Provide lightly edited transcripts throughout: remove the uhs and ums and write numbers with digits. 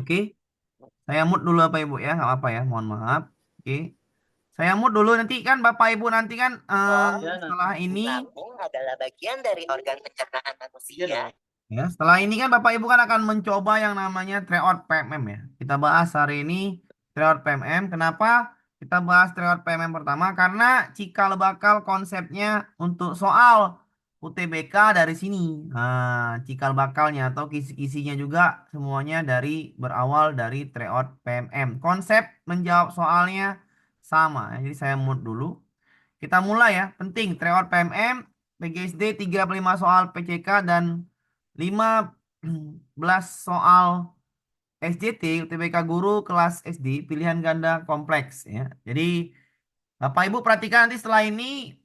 Oke, saya mute dulu Bapak Ibu ya, nggak apa ya, mohon maaf. Oke, saya mute dulu nanti kan Bapak Ibu nanti kan setelah ini, Lambung adalah bagian dari organ pencernaan manusia. ya, setelah ini kan Bapak Ibu kan akan mencoba yang namanya tryout PMM ya. Kita bahas hari ini tryout PMM. Kenapa kita bahas tryout PMM pertama? Karena cikal bakal konsepnya untuk soal UTBK dari sini. Nah, cikal bakalnya atau kisi-kisinya juga semuanya berawal dari tryout PMM. Konsep menjawab soalnya sama. Jadi saya mute dulu. Kita mulai ya. Penting tryout PMM, PGSD 35 soal PCK dan 15 soal SJT UTBK guru kelas SD pilihan ganda kompleks ya. Jadi Bapak Ibu perhatikan nanti setelah ini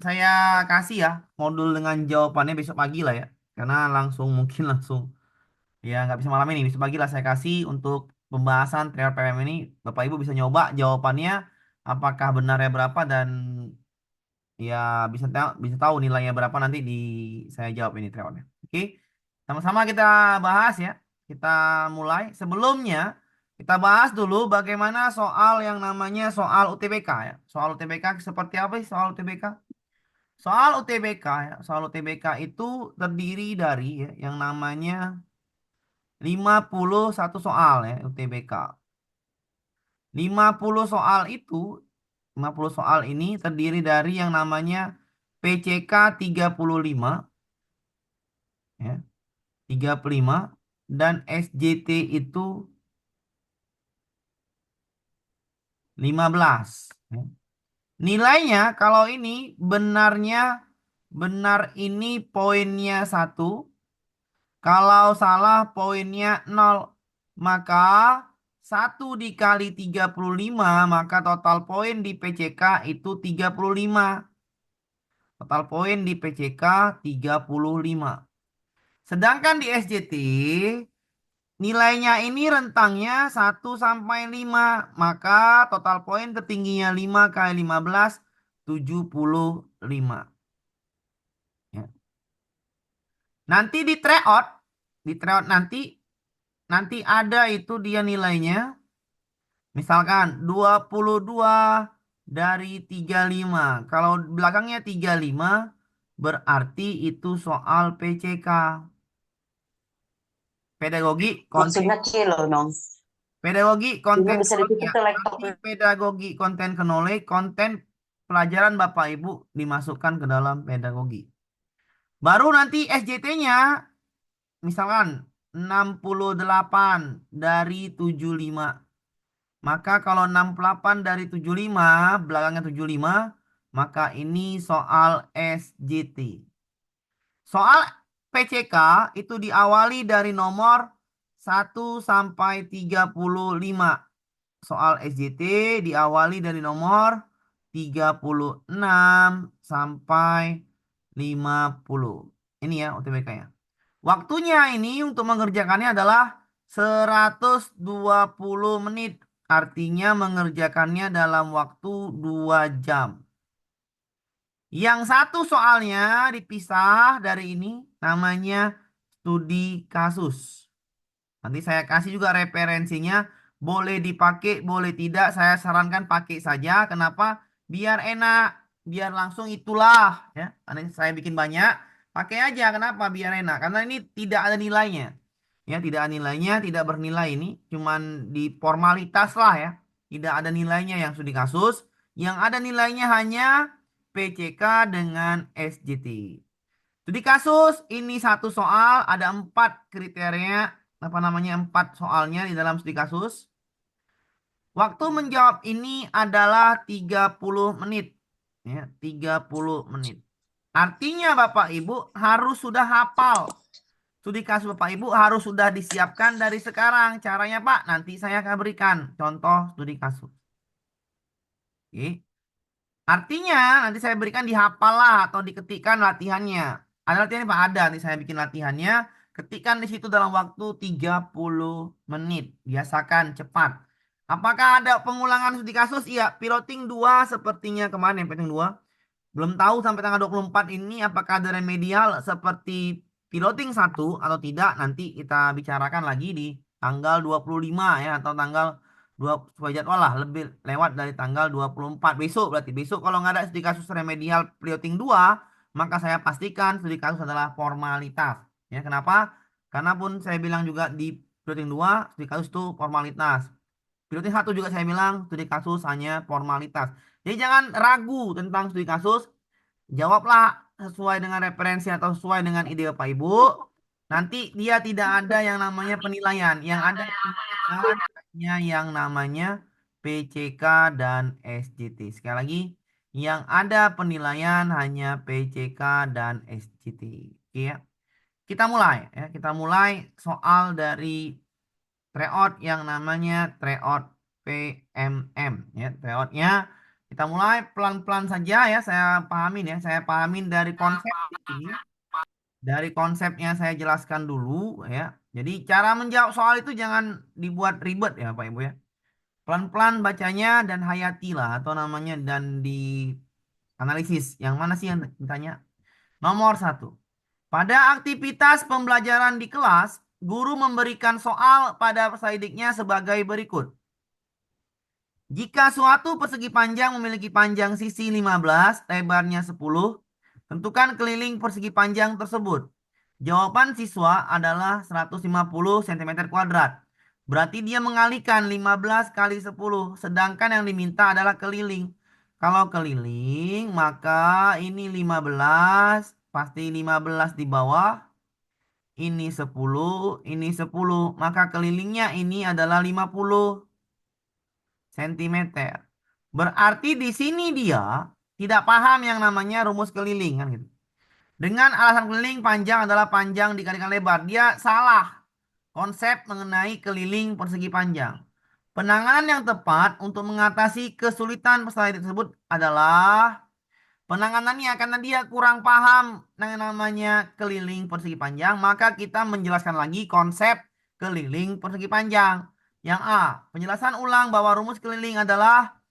saya kasih ya modul dengan jawabannya besok pagi lah ya. Karena langsung mungkin langsung ya nggak bisa malam ini, besok pagi lah saya kasih untuk pembahasan trial PMM ini. Bapak Ibu bisa nyoba jawabannya apakah benarnya berapa dan ya bisa tahu nilainya berapa nanti saya jawab ini trialnya. Oke, sama-sama kita bahas ya. Kita mulai. Sebelumnya kita bahas dulu bagaimana soal yang namanya soal UTBK ya. Soal UTBK seperti apa sih soal UTBK? Soal UTBK ya. Soal UTBK itu terdiri dari ya, yang namanya 51 soal ya UTBK. 50 soal 50 soal ini terdiri dari yang namanya PCK 35 ya, 35 dan SJT itu 15 ya. Nilainya kalau ini benar ini poinnya 1, kalau salah poinnya 0. Maka 1 dikali 35 maka total poin di PCK itu 35. Total poin di PCK 35. Sedangkan di SJT nilainya ini rentangnya 1 sampai 5. Maka total poin tertingginya 5 kali 15 75. Ya. Nanti di tryout nanti ada itu dia nilainya. Misalkan 22 dari 35. Kalau belakangnya 35 berarti itu soal PCK. Pedagogi konten Maksudnya kilo dong. pedagogi Cuma konten bisa knowledge ya. dipikir Nanti laptopnya. pedagogi konten knowledge, konten pelajaran Bapak Ibu dimasukkan ke dalam pedagogi. Baru nanti SJT-nya misalkan 68 dari 75. Maka kalau 68 dari 75, belakangnya 75, maka ini soal SJT. Soal PCK itu diawali dari nomor 1 sampai 35. Soal SJT diawali dari nomor 36 sampai 50. Ini ya UTBK-nya. Waktunya ini untuk mengerjakannya adalah 120 menit. Artinya mengerjakannya dalam waktu 2 jam. Yang satu soalnya dipisah dari ini namanya studi kasus. Nanti saya kasih juga referensinya. Boleh dipakai, boleh tidak. Saya sarankan pakai saja. Kenapa? Biar enak. Biar langsung itulah. Ya, nanti saya bikin banyak. Pakai aja. Kenapa? Biar enak. Karena ini tidak ada nilainya. Ya, tidak ada nilainya. Tidak bernilai ini. Cuman di formalitas lah ya. Tidak ada nilainya yang studi kasus. Yang ada nilainya hanya PCK dengan SJT. Studi kasus ini satu soal ada 4 kriteria apa namanya 4 soalnya di dalam studi kasus. Waktu menjawab ini adalah 30 menit. Ya, 30 menit. Artinya Bapak Ibu harus sudah hafal. Studi kasus Bapak Ibu harus sudah disiapkan dari sekarang. Caranya Pak, nanti saya akan berikan contoh studi kasus. Oke. Artinya nanti saya berikan dihafal lah atau diketikkan latihannya. Ada latihannya Pak? Ada. Nanti saya bikin latihannya. Ketikkan di situ dalam waktu 30 menit. Biasakan cepat. Apakah ada pengulangan studi kasus? Iya. Piloting 2 sepertinya kemarin. Piloting 2. Belum tahu sampai tanggal 24 ini apakah ada remedial seperti piloting 1 atau tidak. Nanti kita bicarakan lagi di tanggal 25 ya, atau tanggal 2 sesuai jadwal lah, lebih lewat dari tanggal 24 besok. Berarti besok kalau nggak ada studi kasus remedial Prioting 2, maka saya pastikan studi kasus adalah formalitas. Ya, kenapa? Karena pun saya bilang juga di Prioting 2 studi kasus itu formalitas. Prioting 1 juga saya bilang studi kasus hanya formalitas. Jadi jangan ragu tentang studi kasus. Jawablah sesuai dengan referensi atau sesuai dengan ide Bapak Ibu. Nanti dia tidak ada yang namanya penilaian. Yang ada penilaian hanya yang namanya PCK dan SJT. Sekali lagi, yang ada penilaian hanya PCK dan SJT. Oke ya. Kita mulai ya. Kita mulai soal dari tryout yang namanya tryout PMM ya. Tryoutnya kita mulai pelan-pelan saja ya. Saya pahamin ya. Saya pahamin dari konsep di sini. Dari konsepnya saya jelaskan dulu ya. Jadi cara menjawab soal itu jangan dibuat ribet ya Pak Ibu ya. Pelan-pelan bacanya dan hayatilah atau namanya dan dianalisis. Yang mana sih yang ditanya? Nomor satu. Pada aktivitas pembelajaran di kelas, guru memberikan soal pada peserta didiknya sebagai berikut. Jika suatu persegi panjang memiliki panjang sisi 15, lebarnya 10, tentukan keliling persegi panjang tersebut. Jawaban siswa adalah 150 cm kuadrat. Berarti dia mengalihkan 15 kali 10, sedangkan yang diminta adalah keliling. Kalau keliling, maka ini 15, pasti 15 di bawah, ini 10, ini 10. Maka kelilingnya ini adalah 50 cm. Berarti di sini dia tidak paham yang namanya rumus keliling kan gitu. Dengan alasan keliling panjang adalah panjang dikalikan lebar. Dia salah konsep mengenai keliling persegi panjang. Penanganan yang tepat untuk mengatasi kesulitan peserta tersebut adalah penanganannya karena dia kurang paham yang namanya keliling persegi panjang, maka kita menjelaskan lagi konsep keliling persegi panjang. Yang A, penjelasan ulang bahwa rumus keliling adalah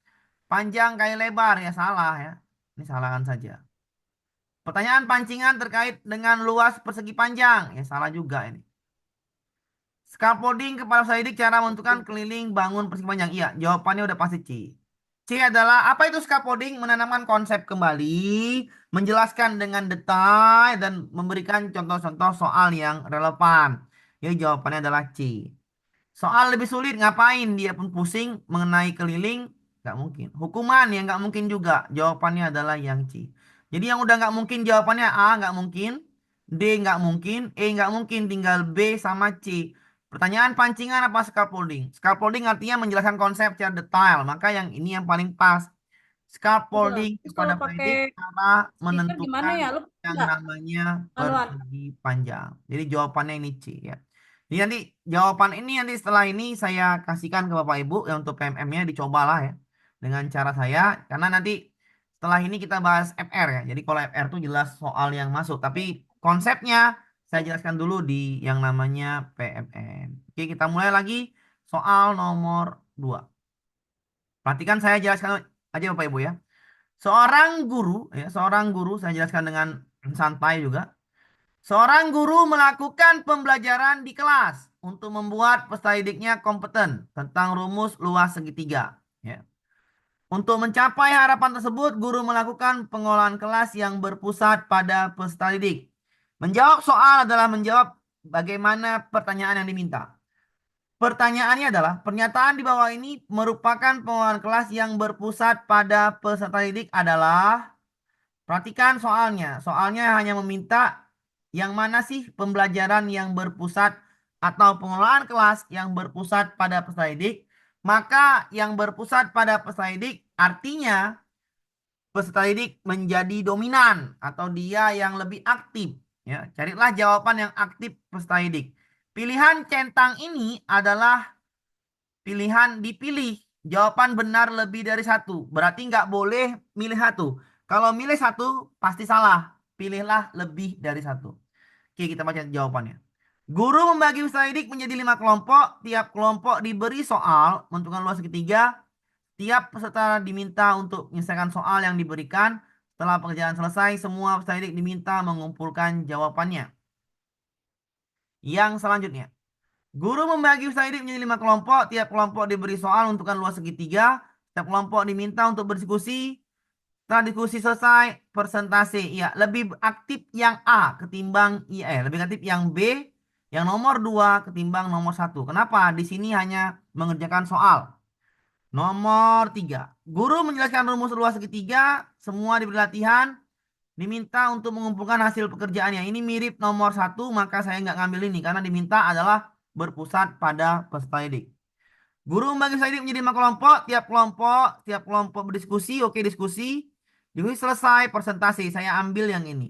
panjang kali lebar. Ya salah ya. Ini salahkan saja. Pertanyaan pancingan terkait dengan luas persegi panjang. Ya salah juga ini. Scaffolding kepada peserta didik cara menentukan keliling bangun persegi panjang. Iya, jawabannya udah pasti C. C adalah apa itu scaffolding? Menanamkan konsep kembali, menjelaskan dengan detail dan memberikan contoh-contoh soal yang relevan. Jadi jawabannya adalah C. Soal lebih sulit ngapain dia pun pusing mengenai keliling? Nggak mungkin. Hukuman yang nggak mungkin juga. Jawabannya adalah yang C. Jadi yang udah nggak mungkin jawabannya A nggak mungkin, D nggak mungkin, E nggak mungkin, tinggal B sama C. Pertanyaan pancingan apa scaffolding? Scaffolding artinya menjelaskan konsep secara detail. Maka yang ini yang paling pas. Iya. Scaffolding Terus kepada kalau pakai pendidik cara stiker gimana menentukan ya? Lu yang nggak namanya anuan? persegi panjang. Jadi jawabannya ini C ya. Jadi nanti jawaban ini nanti setelah ini saya kasihkan ke Bapak Ibu yang untuk PMM-nya dicobalah ya dengan cara saya karena nanti setelah ini kita bahas FR ya. Jadi kalau FR itu jelas soal yang masuk tapi konsepnya saya jelaskan dulu di yang namanya PMM. Oke, kita mulai lagi soal nomor 2. Perhatikan saya jelaskan aja Bapak Ibu ya. Seorang guru saya jelaskan dengan santai juga. Seorang guru melakukan pembelajaran di kelas untuk membuat peserta didiknya kompeten tentang rumus luas segitiga. Ya. Untuk mencapai harapan tersebut, guru melakukan pengolahan kelas yang berpusat pada peserta didik. Menjawab soal adalah menjawab bagaimana pertanyaan yang diminta. Pertanyaannya adalah, pernyataan di bawah ini merupakan pengolahan kelas yang berpusat pada peserta didik adalah. Perhatikan soalnya. Soalnya hanya meminta yang mana sih pembelajaran yang berpusat atau pengelolaan kelas yang berpusat pada peserta didik. Maka yang berpusat pada peserta didik artinya peserta didik menjadi dominan atau dia yang lebih aktif. Ya, carilah jawaban yang aktif peserta didik. Pilihan centang ini adalah pilihan dipilih. Jawaban benar lebih dari satu. Berarti nggak boleh milih satu. Kalau milih satu, pasti salah. Pilihlah lebih dari satu. Oke, kita baca jawabannya. Guru membagi peserta didik menjadi 5 kelompok. Tiap kelompok diberi soal, menentukan luas segitiga. Tiap peserta diminta untuk menyelesaikan soal yang diberikan. Setelah pekerjaan selesai, semua peserta didik diminta mengumpulkan jawabannya. Yang selanjutnya. Guru membagi peserta didik menjadi 5 kelompok. Tiap kelompok diberi soal untukkan luas segitiga. Setiap kelompok diminta untuk berdiskusi. Setelah diskusi selesai, persentase. Ya, lebih aktif yang A ketimbang lebih aktif yang B, yang nomor 2 ketimbang nomor 1. Kenapa? Di sini hanya mengerjakan soal. Nomor 3. Guru menjelaskan rumus luas segitiga. Semua diberi latihan. Diminta untuk mengumpulkan hasil pekerjaannya. Ini mirip nomor 1, maka saya nggak ngambil ini. Karena diminta adalah berpusat pada peserta didik. Guru membagi peserta didik menjadi 5 kelompok. Tiap kelompok berdiskusi. Oke, diskusi. Diskusi selesai, persentase. Saya ambil yang ini.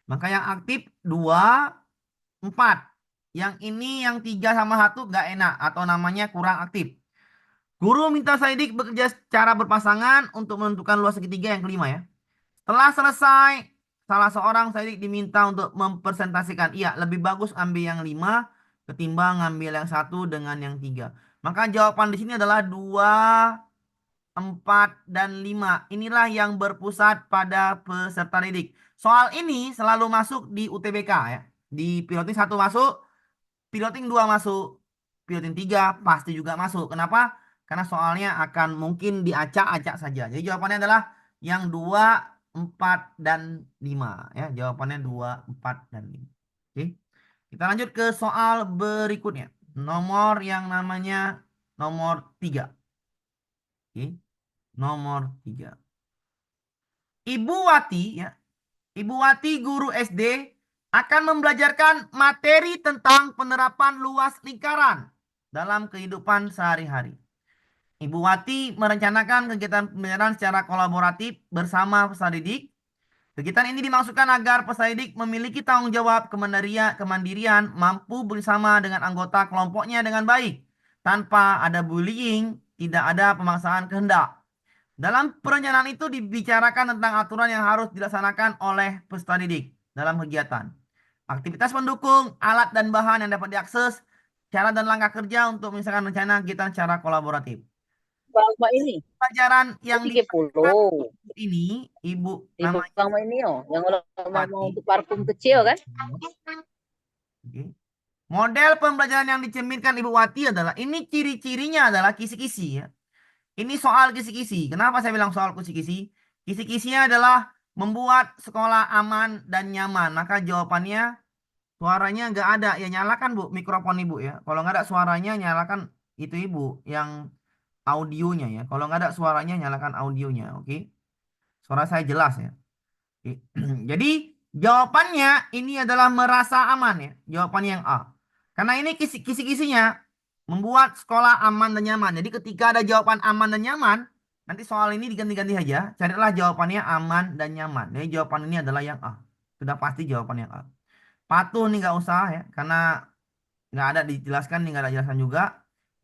Maka yang aktif 2, 4. Yang ini yang 3 sama 1 nggak enak. Atau namanya kurang aktif. Guru minta peserta didik bekerja secara berpasangan untuk menentukan luas segitiga yang kelima ya. Setelah selesai, salah seorang peserta didik diminta untuk mempresentasikan. Iya, lebih bagus ambil yang 5 ketimbang ngambil yang 1 dengan yang 3. Maka jawaban di sini adalah 2, 4, dan 5. Inilah yang berpusat pada peserta didik. Soal ini selalu masuk di UTBK ya. Di piloting 1 masuk, piloting 2 masuk, piloting 3 pasti juga masuk. Kenapa? Karena soalnya akan mungkin diacak-acak saja. Jadi jawabannya adalah yang 2, 4, dan 5 ya. Jawabannya 2, 4, dan 5. Oke. Kita lanjut ke soal berikutnya. Nomor yang namanya nomor 3. Oke. Nomor 3. Ibu Wati ya. Ibu Wati guru SD akan membelajarkan materi tentang penerapan luas lingkaran dalam kehidupan sehari-hari. Ibu Wati merencanakan kegiatan pembelajaran secara kolaboratif bersama peserta didik. Kegiatan ini dimaksudkan agar peserta didik memiliki tanggung jawab kemandirian, mampu bersama dengan anggota kelompoknya dengan baik, tanpa ada bullying, tidak ada pemaksaan kehendak. Dalam perencanaan itu dibicarakan tentang aturan yang harus dilaksanakan oleh peserta didik dalam kegiatan. Aktivitas pendukung, alat dan bahan yang dapat diakses, cara dan langkah kerja untuk menyelesaikan rencana kegiatan secara kolaboratif. Bang ini. Pelajaran yang 30. ini, Ibu Di namanya Bang ini yang orang mau Pati. untuk parfum kecil kan? Oke. Model pembelajaran yang dicerminkan Ibu Wati adalah ini ciri-cirinya adalah kisi-kisi ya. Ini soal kisi-kisi. Kenapa saya bilang soal kisi-kisi? Kisi-kisinya adalah membuat sekolah aman dan nyaman. Maka jawabannya suaranya nggak ada. Ya nyalakan Bu mikrofon Ibu ya. Kalau nggak ada suaranya nyalakan itu Ibu yang audionya ya. Kalau nggak ada suaranya nyalakan audionya. Oke. Suara saya jelas ya. Oke. Jadi jawabannya ini adalah merasa aman ya. Jawabannya yang A. Karena ini kisi-kisinya membuat sekolah aman dan nyaman. Jadi ketika ada jawaban aman dan nyaman, nanti soal ini diganti-ganti saja. Carilah jawabannya aman dan nyaman. Jadi jawaban ini adalah yang A. Sudah pasti jawaban yang A. Patuh nih nggak usah ya. Karena nggak ada dijelaskan, ini nggak ada jelaskan juga.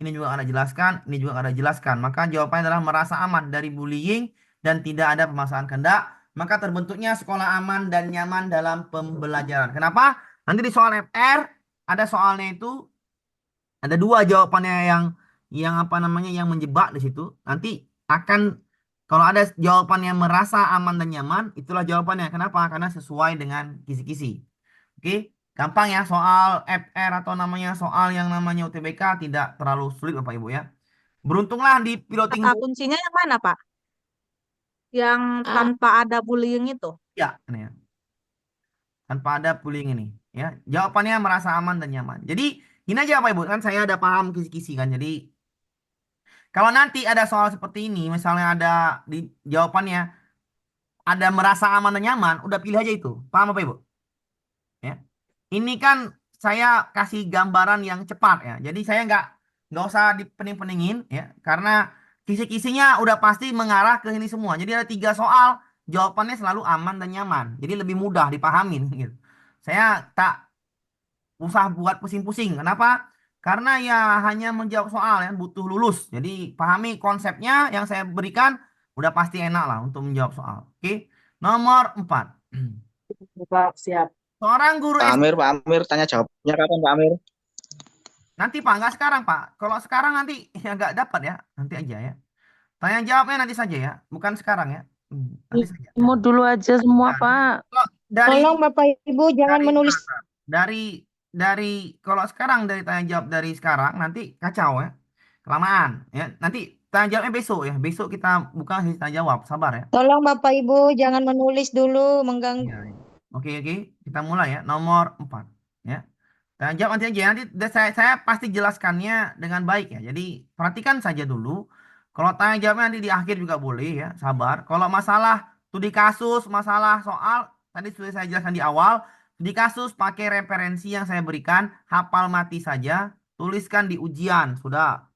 Ini juga nggak ada jelaskan, ini juga nggak ada jelaskan. Maka jawabannya adalah merasa aman dari bullying dan tidak ada pemaksaan kehendak. Maka terbentuknya sekolah aman dan nyaman dalam pembelajaran. Kenapa? Nanti di soal FR ada soalnya itu ada 2 jawabannya yang apa namanya yang menjebak di situ. Nanti akan kalau ada jawaban yang merasa aman dan nyaman, itulah jawabannya. Kenapa? Karena sesuai dengan kisi-kisi. Oke, gampang ya soal FR atau namanya soal yang namanya UTBK tidak terlalu sulit Bapak Ibu ya. Beruntunglah di piloting Kata kuncinya yang mana, Pak? Yang tanpa ada bullying itu. ya, ini ya. Tanpa ada bullying ini ya. Jawabannya merasa aman dan nyaman. Jadi ini aja Bapak Ibu kan saya ada paham kisi-kisi kan. Jadi kalau nanti ada soal seperti ini, misalnya ada di jawabannya ada merasa aman dan nyaman, udah pilih aja itu. Paham Bapak Ibu? Ya. Ini kan saya kasih gambaran yang cepat ya. Jadi saya nggak usah dipening-peningin ya, karena kisi-kisinya udah pasti mengarah ke ini semua. Jadi ada 3 soal, jawabannya selalu aman dan nyaman. Jadi lebih mudah dipahamin gitu. Saya tak usah buat pusing-pusing. Kenapa? Karena ya hanya menjawab soal ya, butuh lulus. Jadi pahami konsepnya yang saya berikan, udah pasti enak lah untuk menjawab soal. Oke, nomor 4. Pak, siap. Seorang guru Pak SD. Amir, Pak Amir, tanya jawabnya kapan Pak Amir? Nanti Pak, nggak sekarang Pak. Kalau sekarang nanti ya nggak dapat ya. Nanti aja ya. Tanya jawabnya nanti saja ya. Bukan sekarang ya. Nanti saja. Mau dulu aja semua, Nah, Pak. kalau dari Tolong Bapak Ibu jangan dari menulis. dari kalau sekarang dari tanya jawab dari sekarang nanti kacau ya. Kelamaan ya. Nanti tanya jawabnya besok ya. Besok kita buka sesi tanya jawab. Sabar ya. Tolong Bapak Ibu jangan menulis dulu Iya, mengganggu. iya. Oke, kita mulai ya. Nomor 4 ya. Tanya jawab nanti aja. Nanti saya pasti jelaskannya dengan baik ya. Jadi perhatikan saja dulu. Kalau tanya jawabnya nanti di akhir juga boleh ya. Sabar. Kalau masalah studi kasus, masalah soal tadi sudah saya jelaskan di awal. Studi kasus pakai referensi yang saya berikan, hafal mati saja, tuliskan di ujian, sudah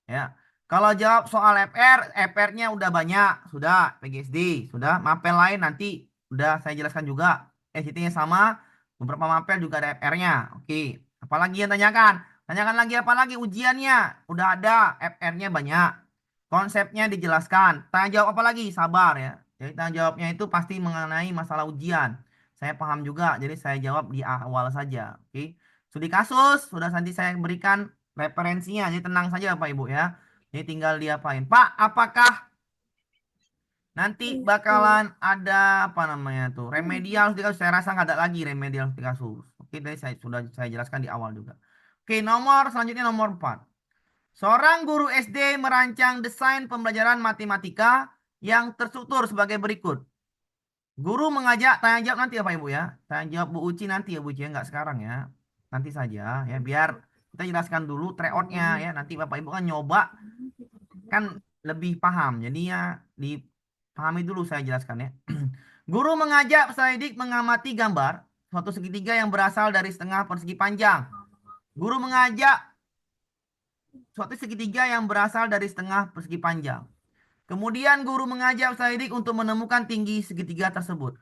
ya. Kalau jawab soal FR, FR-nya udah banyak, sudah PGSD, sudah mapel lain nanti udah saya jelaskan juga. SCT-nya sama, beberapa mapel juga ada FR-nya. Oke, apalagi yang tanyakan? Tanyakan lagi apa lagi ujiannya? Udah ada, FR-nya banyak. Konsepnya dijelaskan. Tanya jawab apa lagi? Sabar ya. Jadi tanya jawabnya itu pasti mengenai masalah ujian. Saya paham juga, jadi saya jawab di awal saja. Oke. Studi kasus sudah nanti saya berikan referensinya. Jadi tenang saja Bapak Ibu ya. Jadi tinggal diapain. Pak, apakah nanti bakalan ada apa namanya tuh remedial studi kasus? Saya rasa nggak ada lagi remedial studi kasus. Oke, tadi sudah saya jelaskan di awal juga. Oke, selanjutnya nomor 4. Seorang guru SD merancang desain pembelajaran matematika yang terstruktur sebagai berikut. Guru mengajak tanya jawab nanti ya Pak Ibu ya. Tanya jawab Bu Uci nanti ya Bu Uci ya, nggak sekarang ya. Nanti saja ya, biar kita jelaskan dulu tryoutnya ya. Nanti Bapak Ibu kan nyoba kan lebih paham. Jadi ya dipahami dulu saya jelaskan ya. Guru mengajak peserta didik mengamati gambar suatu segitiga yang berasal dari setengah persegi panjang. Guru mengajak suatu segitiga yang berasal dari setengah persegi panjang. Kemudian guru mengajak peserta didik untuk menemukan tinggi segitiga tersebut.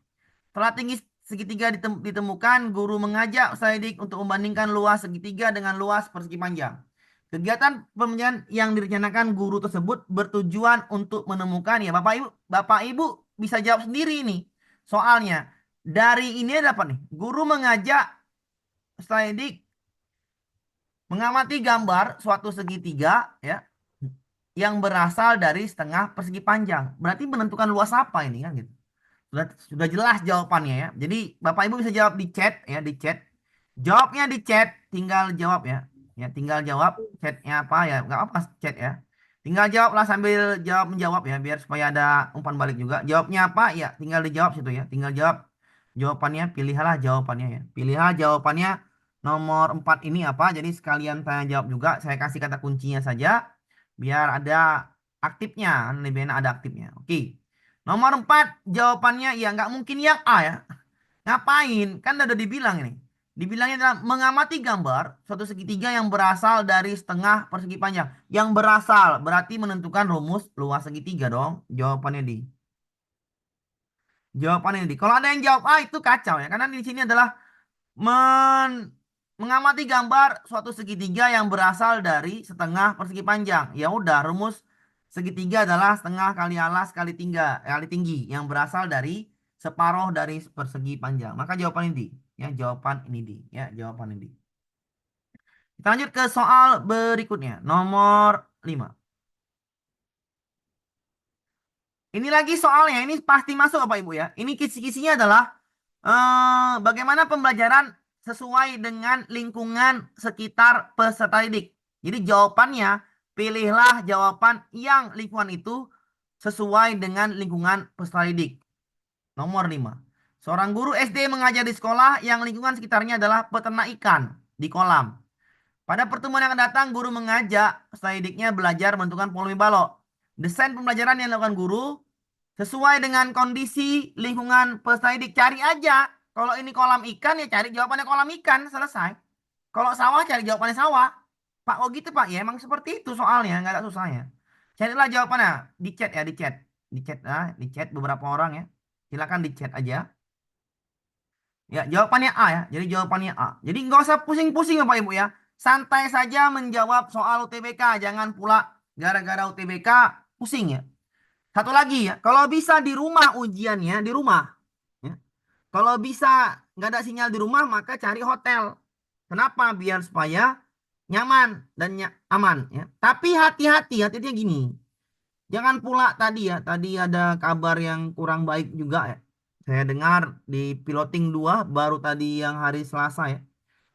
Setelah tinggi segitiga ditemukan, guru mengajak peserta didik untuk membandingkan luas segitiga dengan luas persegi panjang. Kegiatan pembelajaran yang direncanakan guru tersebut bertujuan untuk menemukan ya Bapak Ibu bisa jawab sendiri ini. Soalnya dari ini ada apa nih? Guru mengajak peserta didik mengamati gambar suatu segitiga ya yang berasal dari setengah persegi panjang. Berarti menentukan luas apa ini kan gitu. Sudah jelas jawabannya ya. Jadi Bapak Ibu bisa jawab di chat ya, di chat. Jawabnya di chat, tinggal jawab ya. Ya, tinggal jawab chatnya apa ya, nggak apa chat ya. Tinggal jawablah sambil jawab menjawab ya, biar supaya ada umpan balik juga. Jawabnya apa? Ya, tinggal dijawab situ ya. Tinggal jawab jawabannya, pilihlah jawabannya ya. Pilihlah jawabannya nomor 4 ini apa. Jadi sekalian tanya jawab juga, saya kasih kata kuncinya saja biar ada aktifnya, kan lebih enak ada aktifnya. Oke. Nomor 4 jawabannya ya nggak mungkin yang A ya. Ngapain? Kan udah dibilang ini. Dibilangnya adalah mengamati gambar suatu segitiga yang berasal dari setengah persegi panjang. Yang berasal berarti menentukan rumus luas segitiga dong. Jawabannya di. Jawabannya di. Kalau ada yang jawab A itu kacau ya. Karena di sini adalah mengamati gambar suatu segitiga yang berasal dari setengah persegi panjang. Ya udah, rumus segitiga adalah setengah kali alas kali tinggi yang berasal dari separuh dari persegi panjang. Maka jawaban ini di. Ya, jawaban ini di. Ya, jawaban ini di. Kita lanjut ke soal berikutnya. Nomor 5. Ini lagi soalnya. Ini pasti masuk Bapak Ibu ya. Ini kisi-kisinya adalah bagaimana pembelajaran sesuai dengan lingkungan sekitar peserta didik. Jadi jawabannya, pilihlah jawaban yang lingkungan itu sesuai dengan lingkungan peserta didik. Nomor 5. Seorang guru SD mengajar di sekolah yang lingkungan sekitarnya adalah peternak ikan di kolam. Pada pertemuan yang akan datang, guru mengajak peserta didiknya belajar menentukan pola balok. Desain pembelajaran yang dilakukan guru sesuai dengan kondisi lingkungan peserta didik. Cari aja. Kalau ini kolam ikan ya cari jawabannya kolam ikan. Selesai. Kalau sawah cari jawabannya sawah. Pak, oh gitu Pak. Ya emang seperti itu soalnya. Nggak ada susahnya. Carilah jawabannya. Di chat ya. Di chat. Di chat, di chat beberapa orang ya. Silakan di chat aja. Ya, jawabannya A ya. Jadi jawabannya A. Jadi nggak usah pusing-pusing Bapak Ibu ya. Santai saja menjawab soal UTBK. Jangan pula gara-gara UTBK pusing ya. Satu lagi ya. Kalau bisa di rumah ujiannya, di rumah. Ya. Kalau bisa nggak ada sinyal di rumah, maka cari hotel. Kenapa? Biar supaya nyaman dan aman ya. Tapi hati-hati, hati-hatinya gini. Jangan pula tadi ya. Tadi ada kabar yang kurang baik juga ya. Saya dengar di piloting 2 baru tadi yang hari Selasa ya.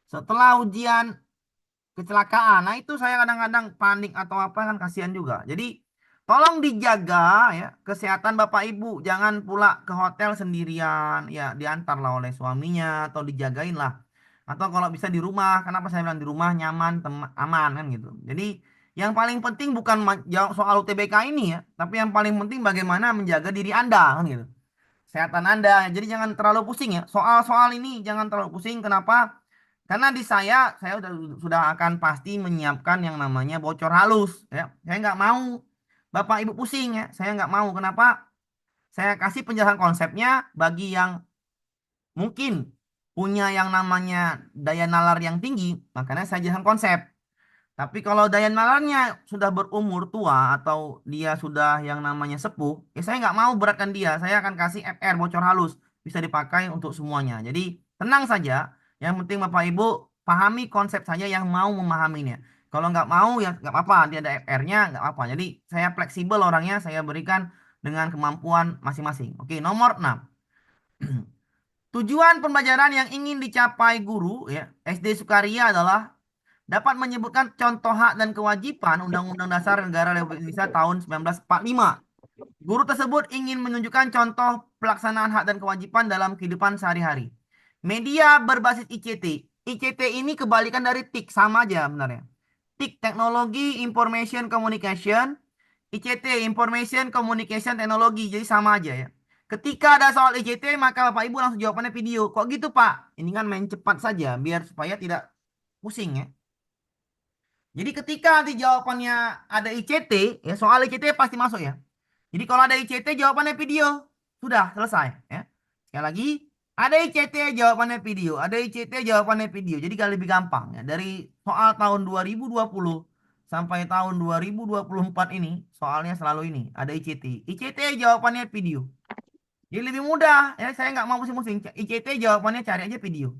Setelah ujian kecelakaan. Nah, itu saya kadang-kadang panik atau apa kan kasihan juga. Jadi tolong dijaga ya kesehatan Bapak Ibu. Jangan pula ke hotel sendirian. Ya, diantarlah oleh suaminya atau dijagain lah. Atau kalau bisa di rumah. Kenapa saya bilang di rumah nyaman, aman kan gitu. Jadi yang paling penting bukan jawab soal UTBK ini ya, tapi yang paling penting bagaimana menjaga diri Anda kan gitu. Kesehatan Anda. Jadi jangan terlalu pusing ya. Soal-soal ini jangan terlalu pusing. Kenapa? Karena di saya sudah akan pasti menyiapkan yang namanya bocor halus ya. Saya nggak mau Bapak Ibu pusing ya. Saya nggak mau. Kenapa? Saya kasih penjelasan konsepnya bagi yang mungkin punya yang namanya daya nalar yang tinggi, makanya saya jelaskan konsep. Tapi kalau daya nalarnya sudah berumur tua atau dia sudah yang namanya sepuh, ya saya nggak mau beratkan dia. Saya akan kasih FR bocor halus, bisa dipakai untuk semuanya. Jadi tenang saja. Yang penting Bapak Ibu pahami konsep saja yang mau memahaminya. Kalau nggak mau ya nggak apa-apa, dia ada FR-nya nggak apa-apa. Jadi saya fleksibel orangnya, saya berikan dengan kemampuan masing-masing. Oke, nomor 6. Tujuan pembelajaran yang ingin dicapai guru ya SD Sukaria adalah dapat menyebutkan contoh hak dan kewajiban Undang-Undang Dasar Negara Republik Indonesia tahun 1945. Guru tersebut ingin menunjukkan contoh pelaksanaan hak dan kewajiban dalam kehidupan sehari-hari. Media berbasis ICT. ICT ini kebalikan dari TIK, sama aja sebenarnya. TIK, Teknologi Information Communication. ICT, Information Communication Technology. Jadi sama aja ya. Ketika ada soal ICT, maka Bapak Ibu langsung jawabannya video. Kok gitu Pak? Ini kan main cepat saja, biar supaya tidak pusing ya. Jadi ketika nanti jawabannya ada ICT, ya soal ICT pasti masuk ya. Jadi kalau ada ICT jawabannya video. Sudah selesai ya. Sekali lagi, ada ICT jawabannya video, ada ICT jawabannya video. Jadi kalau lebih gampang ya. Dari soal tahun 2020 sampai tahun 2024 ini, soalnya selalu ini, ada ICT. ICT jawabannya video. Jadi lebih mudah ya, saya nggak mau pusing-pusing. ICT jawabannya cari aja video.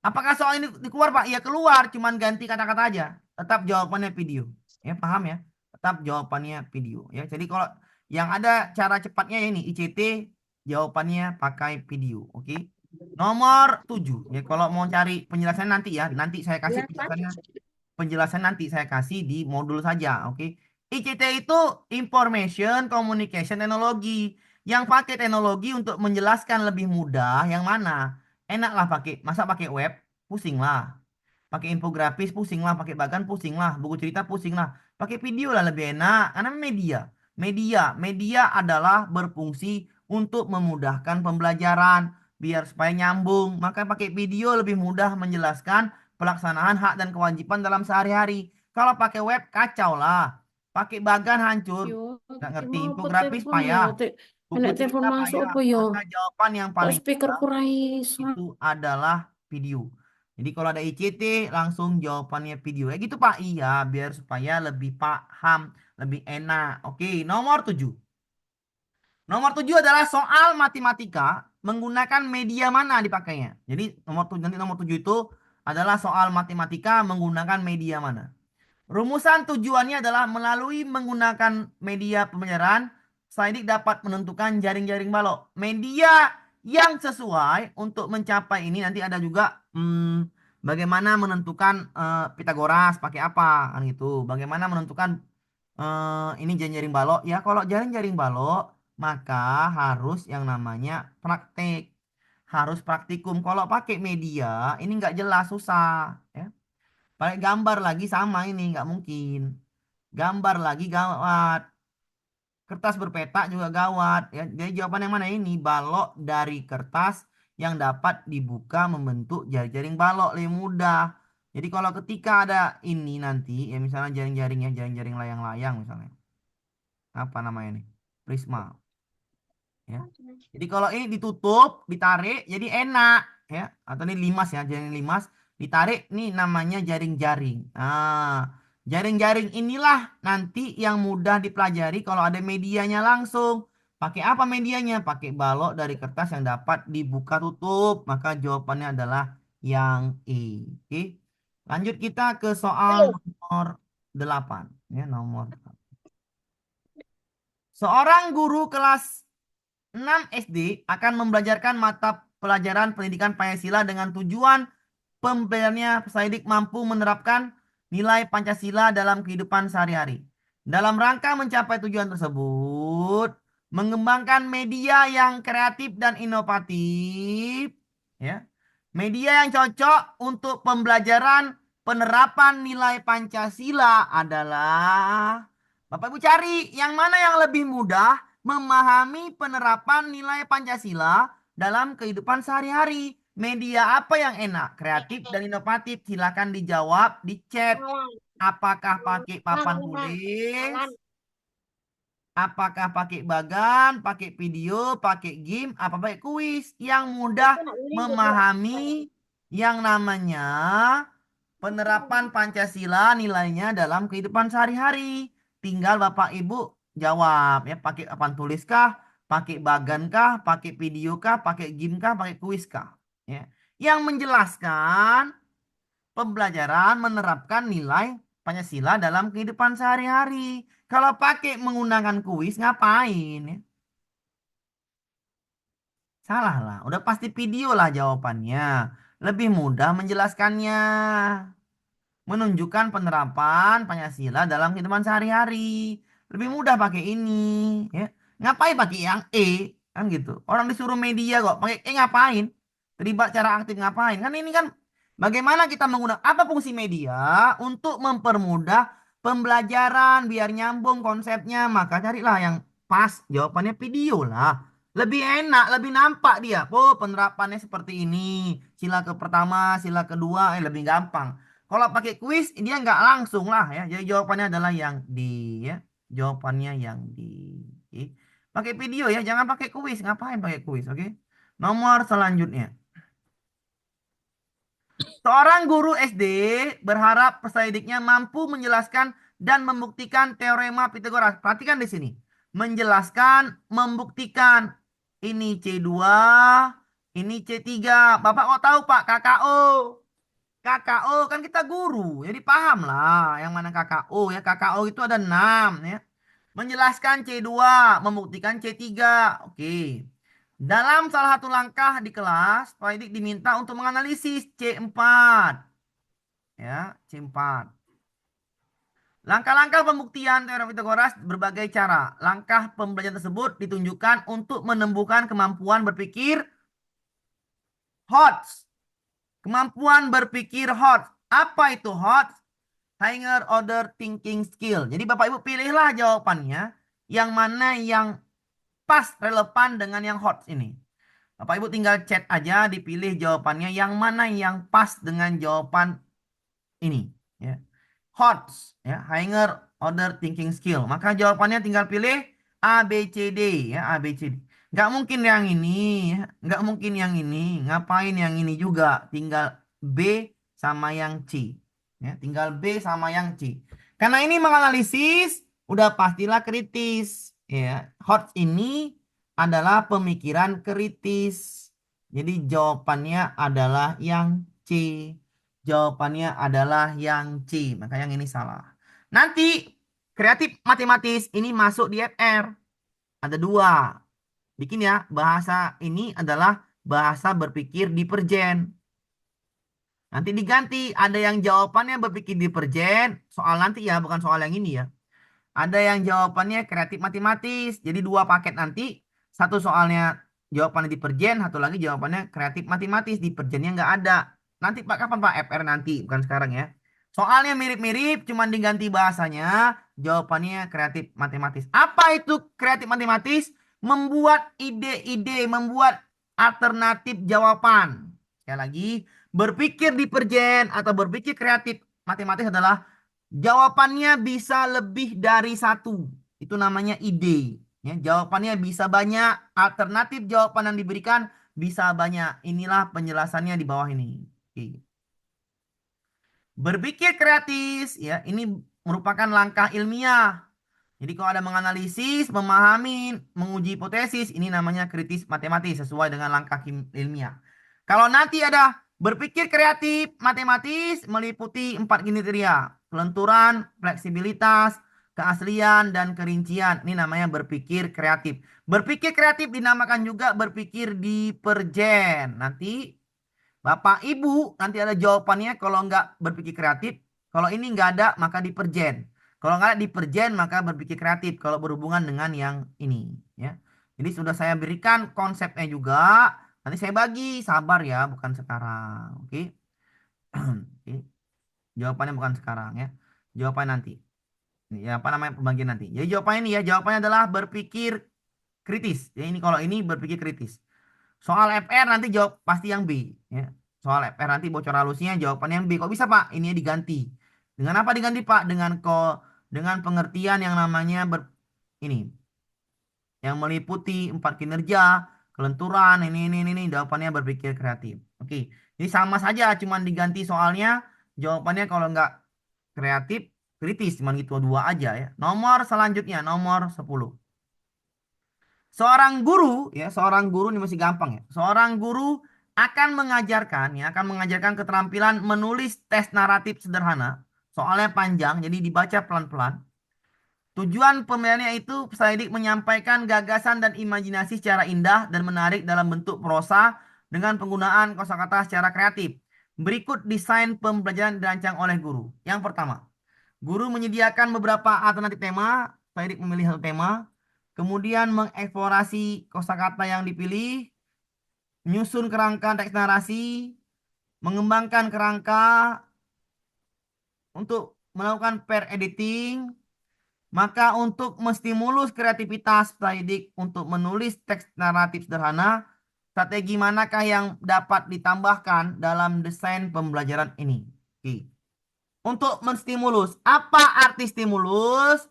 Apakah soal ini keluar Pak? Iya keluar, cuman ganti kata-kata aja. Tetap jawabannya video. Ya paham ya? Tetap jawabannya video. Ya, jadi kalau yang ada cara cepatnya ya ini ICT jawabannya pakai video. Oke. Nomor 7. Ya kalau mau cari penjelasan nanti ya, nanti saya kasih penjelasannya. Penjelasan nanti saya kasih di modul saja. Oke. ICT itu Information Communication Technology. Yang pakai teknologi untuk menjelaskan lebih mudah yang mana? Enak lah pakai, masa pakai web? Pusing lah. Pakai infografis pusing lah, pakai bagan pusing lah, buku cerita pusing lah. Pakai video lah lebih enak, karena media. Media adalah berfungsi untuk memudahkan pembelajaran, biar supaya nyambung. Maka pakai video lebih mudah menjelaskan pelaksanaan hak dan kewajiban dalam sehari-hari. Kalau pakai web kacau lah. Pakai bagan hancur. Yo, Nggak ngerti, mau apa infografis telepon ya? payah. Buku Enak telepon cerita masuk payah. apa yo? Maka jawaban yang Kok paling speaker mudah kurang iso? itu adalah video. Jadi kalau ada ICT langsung jawabannya video. Ya gitu Pak. Iya, biar supaya lebih paham, lebih enak. Oke, nomor 7. Nomor 7 adalah soal matematika menggunakan media mana dipakainya. Jadi nomor 7 itu adalah soal matematika menggunakan media mana. Rumusan tujuannya adalah melalui menggunakan media pembelajaran, Saidik dapat menentukan jaring-jaring balok. Media yang sesuai untuk mencapai ini nanti ada juga bagaimana menentukan Pitagoras pakai apa kan gitu. Bagaimana menentukan ini jaring-jaring balok. Ya kalau jaring-jaring balok maka harus yang namanya praktek. Harus praktikum. Kalau pakai media ini nggak jelas susah. Ya. Pakai gambar lagi sama ini nggak mungkin. Gambar lagi gawat. Kertas berpetak juga gawat. Ya, jadi jawaban yang mana ini? Balok dari kertas yang dapat dibuka membentuk jaring-jaring balok lebih mudah. Jadi kalau ketika ada ini nanti, ya misalnya jaring-jaringnya jaring-jaring layang-layang misalnya. Apa namanya nih? Prisma. Ya. Jadi kalau ini ditutup, ditarik, jadi enak ya. Atau ini limas ya, jaring limas, ditarik nih namanya jaring-jaring. Nah, jaring-jaring inilah nanti yang mudah dipelajari kalau ada medianya langsung. Pakai apa medianya? Pakai balok dari kertas yang dapat dibuka tutup. Maka jawabannya adalah yang E. Oke. Lanjut kita ke soal nomor 8 ya, nomor 8. Seorang guru kelas 6 SD akan membelajarkan mata pelajaran pendidikan Pancasila dengan tujuan pembelajarannya peserta didik mampu menerapkan nilai Pancasila dalam kehidupan sehari-hari. Dalam rangka mencapai tujuan tersebut, mengembangkan media yang kreatif dan inovatif, ya. Media yang cocok untuk pembelajaran penerapan nilai Pancasila adalah Bapak Ibu cari yang mana yang lebih mudah memahami penerapan nilai Pancasila dalam kehidupan sehari-hari. Media apa yang enak, kreatif dan inovatif? Silakan dijawab di chat. Apakah pakai papan tulis? Apakah pakai bagan, pakai video, pakai game, apa pakai kuis yang mudah memahami yang namanya penerapan Pancasila nilainya dalam kehidupan sehari-hari. Tinggal Bapak Ibu jawab ya, pakai papan tulis kah, pakai bagan kah, pakai video kah, pakai game kah, pakai kuis kah, ya. Yang menjelaskan pembelajaran menerapkan nilai Pancasila dalam kehidupan sehari-hari. Kalau pakai menggunakan kuis ngapain ya? Salah lah, udah pasti video lah jawabannya. Lebih mudah menjelaskannya. Menunjukkan penerapan Pancasila dalam kehidupan sehari-hari. Lebih mudah pakai ini, ya. Ngapain pakai yang kan gitu. Orang disuruh media kok, pakai ngapain? Terlibat cara aktif ngapain? Kan ini kan bagaimana kita menggunakan apa fungsi media untuk mempermudah pembelajaran biar nyambung konsepnya, maka carilah yang pas. Jawabannya video lah. Lebih enak, lebih nampak dia. Oh, penerapannya seperti ini. Sila ke pertama, sila kedua, lebih gampang. Kalau pakai kuis dia nggak langsung lah ya. Jadi jawabannya adalah yang D ya. Jawabannya yang D. Oke. Pakai video ya, jangan pakai kuis. Ngapain pakai kuis, oke? Nomor selanjutnya. Seorang guru SD berharap peserta didiknya mampu menjelaskan dan membuktikan teorema Pythagoras. Perhatikan di sini. Menjelaskan, membuktikan. Ini C2, ini C3. Bapak mau tahu Pak, KKO. KKO kan kita guru, jadi paham lah yang mana KKO ya. KKO itu ada 6 ya. Menjelaskan C2, membuktikan C3. Oke. Dalam salah satu langkah di kelas, Pak Didik diminta untuk menganalisis C4. Ya, C4. Langkah-langkah pembuktian teorema Pythagoras berbagai cara. Langkah pembelajaran tersebut ditunjukkan untuk menumbuhkan kemampuan berpikir HOTS. Kemampuan berpikir HOTS. Apa itu HOTS? Higher Order Thinking Skill. Jadi Bapak Ibu pilihlah jawabannya. Yang mana yang pas relevan dengan yang HOTS ini. Bapak Ibu tinggal chat aja, dipilih jawabannya. Yang mana yang pas dengan jawaban ini. Ya. HOTS. Ya. Higher Order Thinking Skill. Maka jawabannya tinggal pilih A, B, C, D. Ya, A, B, C, D. Nggak mungkin yang ini, ya. Nggak mungkin yang ini. Ngapain yang ini juga? Tinggal B sama yang C. Ya, tinggal B sama yang C. Karena ini menganalisis, udah pastilah kritis. Ya, HOTS ini adalah pemikiran kritis. Jadi jawabannya adalah yang C. Jawabannya adalah yang C. Maka yang ini salah. Nanti kreatif matematis ini masuk di FR. Ada 2. Bikin ya, bahasa ini adalah bahasa berpikir divergen. Nanti diganti, ada yang jawabannya berpikir divergen, soal nanti ya, bukan soal yang ini ya. Ada yang jawabannya kreatif matematis, jadi 2 paket nanti. Satu soalnya jawabannya divergen, satu lagi jawabannya kreatif matematis, divergennya nggak ada. Nanti Pak, kapan Pak? FR nanti, bukan sekarang ya. Soalnya mirip-mirip, cuman diganti bahasanya, jawabannya kreatif matematis. Apa itu kreatif matematis? Membuat ide-ide, membuat alternatif jawaban. Sekali lagi, berpikir divergen atau berpikir kreatif matematis adalah jawabannya bisa lebih dari 1. Itu namanya ide. Ya, jawabannya bisa banyak, alternatif jawaban yang diberikan bisa banyak. Inilah penjelasannya di bawah ini. Oke. Berpikir kreatif, ya, ini merupakan langkah ilmiah. Jadi kalau ada menganalisis, memahami, menguji hipotesis, ini namanya kritis matematis sesuai dengan langkah ilmiah. Kalau nanti ada berpikir kreatif matematis meliputi 4 kriteria. Kelenturan, fleksibilitas, keaslian, dan kerincian. Ini namanya berpikir kreatif. Berpikir kreatif dinamakan juga berpikir divergen. Nanti Bapak Ibu nanti ada jawabannya kalau nggak berpikir kreatif. Kalau ini nggak ada maka diperjen. Kalau nggak ada diperjen maka berpikir kreatif kalau berhubungan dengan yang ini ya. Jadi sudah saya berikan konsepnya juga. Nanti saya bagi, sabar ya, bukan sekarang. Oke. Oke. Jawabannya bukan sekarang ya. Jawabannya nanti. Ya apa namanya pembagian nanti. Jadi jawabannya ini ya, jawabannya adalah berpikir kritis. Ya ini kalau ini berpikir kritis. Soal FR nanti jawab pasti yang B ya. Soal FR nanti bocor halusnya jawaban yang B. Kok bisa Pak? Ini diganti. Dengan apa diganti Pak? Dengan pengertian yang namanya ini yang meliputi 4 kinerja, kelenturan, ini jawabannya berpikir kreatif. Oke. Jadi sama saja cuman diganti soalnya jawabannya kalau nggak kreatif kritis cuman gitu dua aja ya. Nomor selanjutnya nomor 10. Seorang guru ya, seorang guru ini masih gampang ya. Seorang guru akan mengajarkan keterampilan menulis teks naratif sederhana. Soalnya panjang, jadi dibaca pelan-pelan. Tujuan pembelajarannya itu peserta didik menyampaikan gagasan dan imajinasi secara indah dan menarik dalam bentuk prosa dengan penggunaan kosakata secara kreatif. Berikut desain pembelajaran dirancang oleh guru. Yang pertama, guru menyediakan beberapa alternatif tema. Peserta didik memilih satu tema. Kemudian mengeksplorasi kosakata yang dipilih, menyusun kerangka teks narasi, mengembangkan kerangka untuk melakukan pair editing. Maka untuk menstimulus kreativitas peserta didik untuk menulis teks naratif sederhana, strategi manakah yang dapat ditambahkan dalam desain pembelajaran ini? Oke. Untuk menstimulus, apa arti stimulus?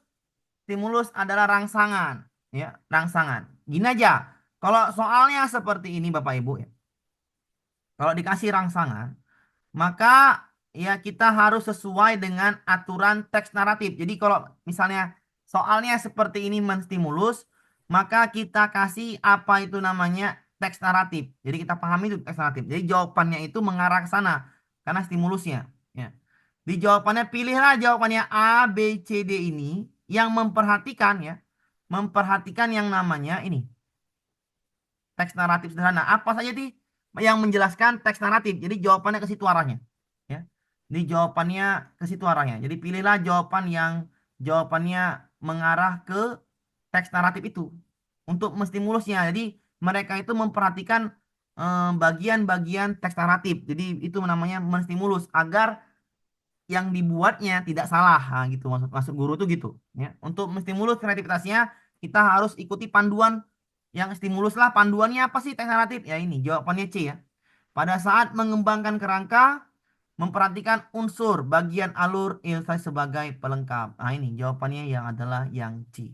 Stimulus adalah rangsangan, ya, rangsangan. Gini aja, kalau soalnya seperti ini Bapak Ibu ya. Kalau dikasih rangsangan, maka ya kita harus sesuai dengan aturan teks naratif. Jadi kalau misalnya soalnya seperti ini menstimulus, maka kita kasih apa itu namanya teks naratif. Jadi kita pahami itu teks naratif. Jadi jawabannya itu mengarah ke sana karena stimulusnya. Ya. Di jawabannya pilihlah jawabannya A, B, C, D ini yang memperhatikan ya, memperhatikan yang namanya ini teks naratif sederhana. Apa saja sih yang menjelaskan teks naratif? Jadi jawabannya ke situ arahnya. Ya. Ini jawabannya ke situ arahnya. Jadi pilihlah jawaban yang jawabannya mengarah ke teks naratif itu untuk menstimulusnya. Jadi mereka itu memperhatikan bagian-bagian teks naratif. Jadi itu namanya menstimulus agar yang dibuatnya tidak salah. Nah, gitu maksud guru tuh gitu. Ya. Untuk menstimulus kreativitasnya kita harus ikuti panduan yang stimulus lah. Panduannya apa sih teks naratif? Ya ini jawabannya C ya. Pada saat mengembangkan kerangka, memperhatikan unsur bagian alur ilustrasi sebagai pelengkap. Nah ini jawabannya yang adalah yang C.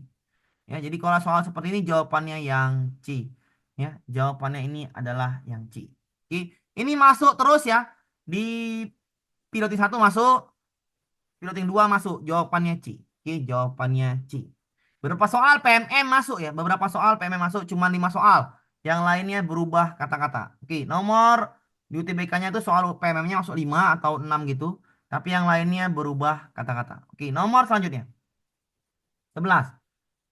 Ya, jadi kalau soal seperti ini jawabannya yang C. Ya, jawabannya ini adalah yang C. Oke, ini masuk terus ya. Di piloting 1 masuk, piloting 2 masuk, jawabannya C. Oke, jawabannya C. Beberapa soal PMM masuk ya, beberapa soal PMM masuk cuma 5 soal. Yang lainnya berubah kata-kata. Oke, nomor di UTBK-nya itu soal PMM-nya masuk 5 atau 6 gitu. Tapi yang lainnya berubah kata-kata. Oke, nomor selanjutnya. 11.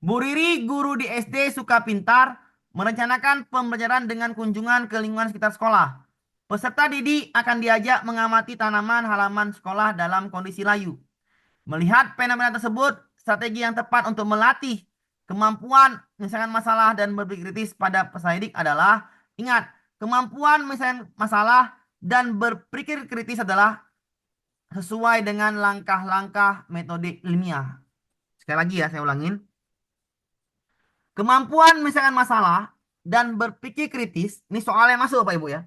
Bu Riri, guru di SD Suka Pintar, merencanakan pembelajaran dengan kunjungan ke lingkungan sekitar sekolah. Peserta didik akan diajak mengamati tanaman halaman sekolah dalam kondisi layu. Melihat fenomena tersebut, strategi yang tepat untuk melatih kemampuan menyelesaikan masalah dan berpikir kritis pada peserta didik adalah, ingat, kemampuan menyelesaikan masalah dan berpikir kritis adalah sesuai dengan langkah-langkah metode ilmiah. Sekali lagi ya, saya ulangin. Kemampuan menyelesaikan masalah dan berpikir kritis, ini soalnya masuk Bapak Ibu ya.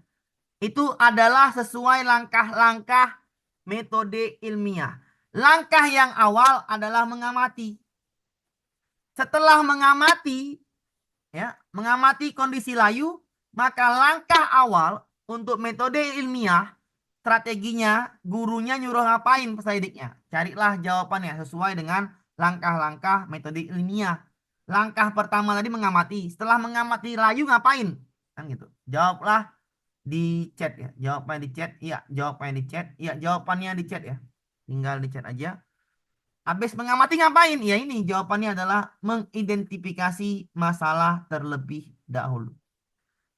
Itu adalah sesuai langkah-langkah metode ilmiah. Langkah yang awal adalah mengamati. Setelah mengamati, ya, mengamati kondisi layu, maka langkah awal untuk metode ilmiah, strateginya, gurunya nyuruh ngapain peserta didiknya. Carilah jawabannya sesuai dengan langkah-langkah metode ilmiah. Langkah pertama tadi mengamati. Setelah mengamati layu ngapain? Kan gitu. Jawablah di chat ya. Jawabannya di chat. Iya, jawabannya di chat. Iya, jawabannya di chat ya. Tinggal di chat aja. Habis mengamati ngapain? Ya ini jawabannya adalah mengidentifikasi masalah terlebih dahulu.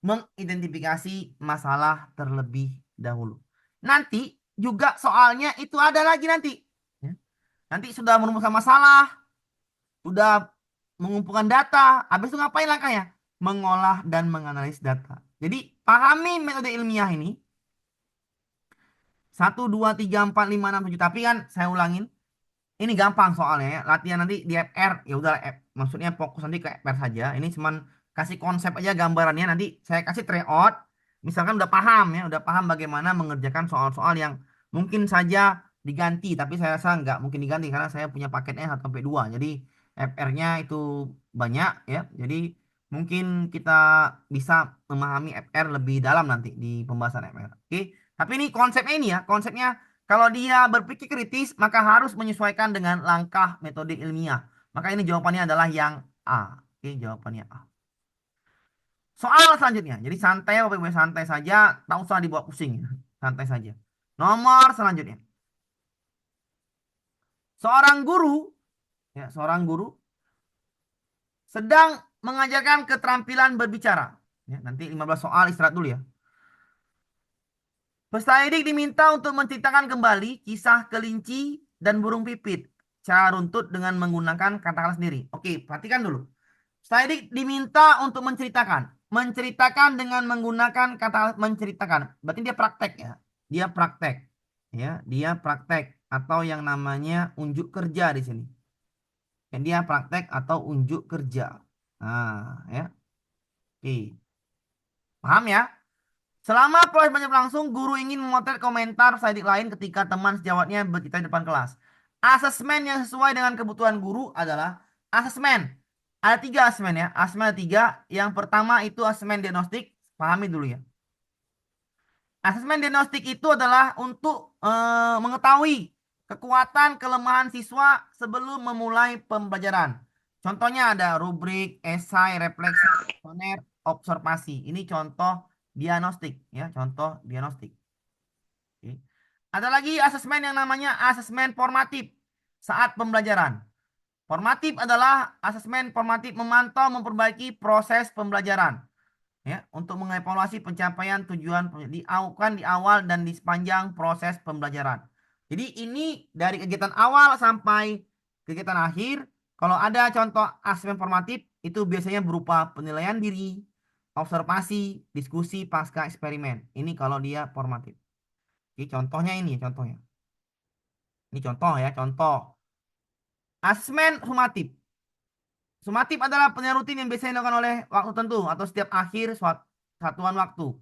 Mengidentifikasi masalah terlebih dahulu. Nanti juga soalnya itu ada lagi nanti. Ya. Nanti sudah merumuskan masalah, sudah mengumpulkan data, habis itu ngapain langkahnya? Mengolah dan menganalisis data. Jadi pahami metode ilmiah ini. 1, 2, 3, 4, 5, 6, 7. Tapi kan saya ulangin. Ini gampang soalnya ya. Latihan nanti di FR. Ya udah, maksudnya fokus nanti ke FR saja. Ini cuman kasih konsep aja gambarannya. Nanti saya kasih tryout. Misalkan udah paham ya. Udah paham bagaimana mengerjakan soal-soal yang mungkin saja diganti. Tapi saya rasa nggak mungkin diganti. Karena saya punya paketnya 1 sampai 2. Jadi FR-nya itu banyak ya. Jadi mungkin kita bisa memahami FR lebih dalam nanti di pembahasan FR. Oke. Tapi ini konsepnya ini ya. Konsepnya kalau dia berpikir kritis, maka harus menyesuaikan dengan langkah metode ilmiah. Maka ini jawabannya adalah yang A. Oke, jawabannya A. Soal selanjutnya. Jadi santai, Bapak Ibu, santai saja. Tak usah dibawa pusing. Santai saja. Nomor selanjutnya. Seorang guru, ya, seorang guru sedang mengajarkan keterampilan berbicara. Ya, nanti 15 soal, istirahat dulu ya. Peserta didik diminta untuk menceritakan kembali kisah kelinci dan burung pipit secara runtut dengan menggunakan kata-kata sendiri. Oke, perhatikan dulu. Peserta didik diminta untuk menceritakan dengan menggunakan kata menceritakan. Berarti dia praktek ya. Dia praktek. Ya, dia praktek atau yang namanya unjuk kerja di sini. Ya, dia praktek atau unjuk kerja. Nah, ya. Oke. Paham ya? Selama proses belajar berlangsung, guru ingin memotret komentar peserta didik lain ketika teman sejawatnya bercerita di depan kelas. Asesmen yang sesuai dengan kebutuhan guru adalah asesmen. Ada 3 asesmen ya. Asesmen ada 3. Yang pertama itu asesmen diagnostik. Pahami dulu ya. Asesmen diagnostik itu adalah untuk mengetahui kekuatan kelemahan siswa sebelum memulai pembelajaran. Contohnya ada rubrik, esai, refleksi, kuesioner, observasi. Ini contoh diagnostik ya, contoh diagnostik. Oke. Ada lagi asesmen yang namanya asesmen formatif saat pembelajaran. Formatif adalah asesmen formatif memantau memperbaiki proses pembelajaran ya, untuk mengevaluasi pencapaian tujuan dilakukan di awal dan di sepanjang proses pembelajaran. Jadi ini dari kegiatan awal sampai kegiatan akhir. Kalau ada contoh asesmen formatif itu biasanya berupa penilaian diri, observasi, diskusi pasca eksperimen. Ini kalau dia formatif. Oke, contohnya ini contohnya. Ini contoh ya, contoh. Asesmen sumatif. Sumatif adalah penilaian rutin yang biasanya dilakukan oleh waktu tertentu atau setiap akhir satuan waktu.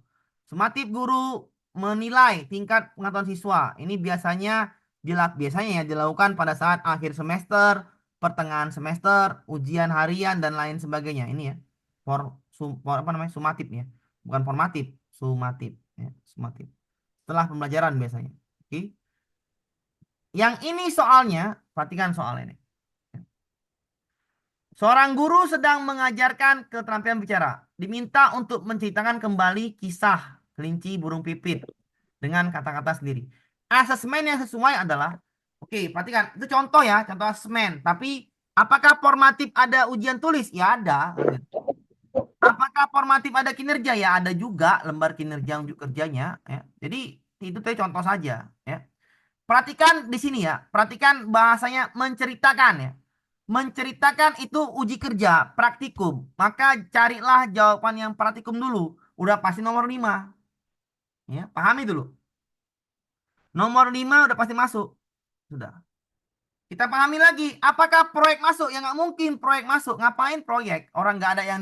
Sumatif guru menilai tingkat pengetahuan siswa. Ini biasanya dilakukan pada saat akhir semester, pertengahan semester, ujian harian dan lain sebagainya. Ini ya. Apa namanya? Sumatif ya. Bukan formatif, sumatif ya, sumatif. Setelah pembelajaran biasanya. Oke. Yang ini soalnya, perhatikan soal ini. Seorang guru sedang mengajarkan keterampilan bicara. Diminta untuk menceritakan kembali kisah kelinci burung pipit dengan kata-kata sendiri. Asesmen yang sesuai adalah, oke, perhatikan, itu contoh ya, contoh asesmen. Tapi apakah formatif ada ujian tulis? Ya ada. Apakah formatif ada kinerja? Ya ada juga lembar kinerja unjuk kerjanya. Ya. Jadi itu tadi contoh saja. Ya. Perhatikan di sini ya, perhatikan bahasanya menceritakan ya. Menceritakan itu uji kerja, praktikum. Maka carilah jawaban yang praktikum dulu. Udah pasti nomor 5. Ya, pahami dulu. Nomor 5 udah pasti masuk. Sudah. Kita pahami lagi. Apakah proyek masuk? Ya nggak mungkin proyek masuk. Ngapain proyek? Orang nggak ada yang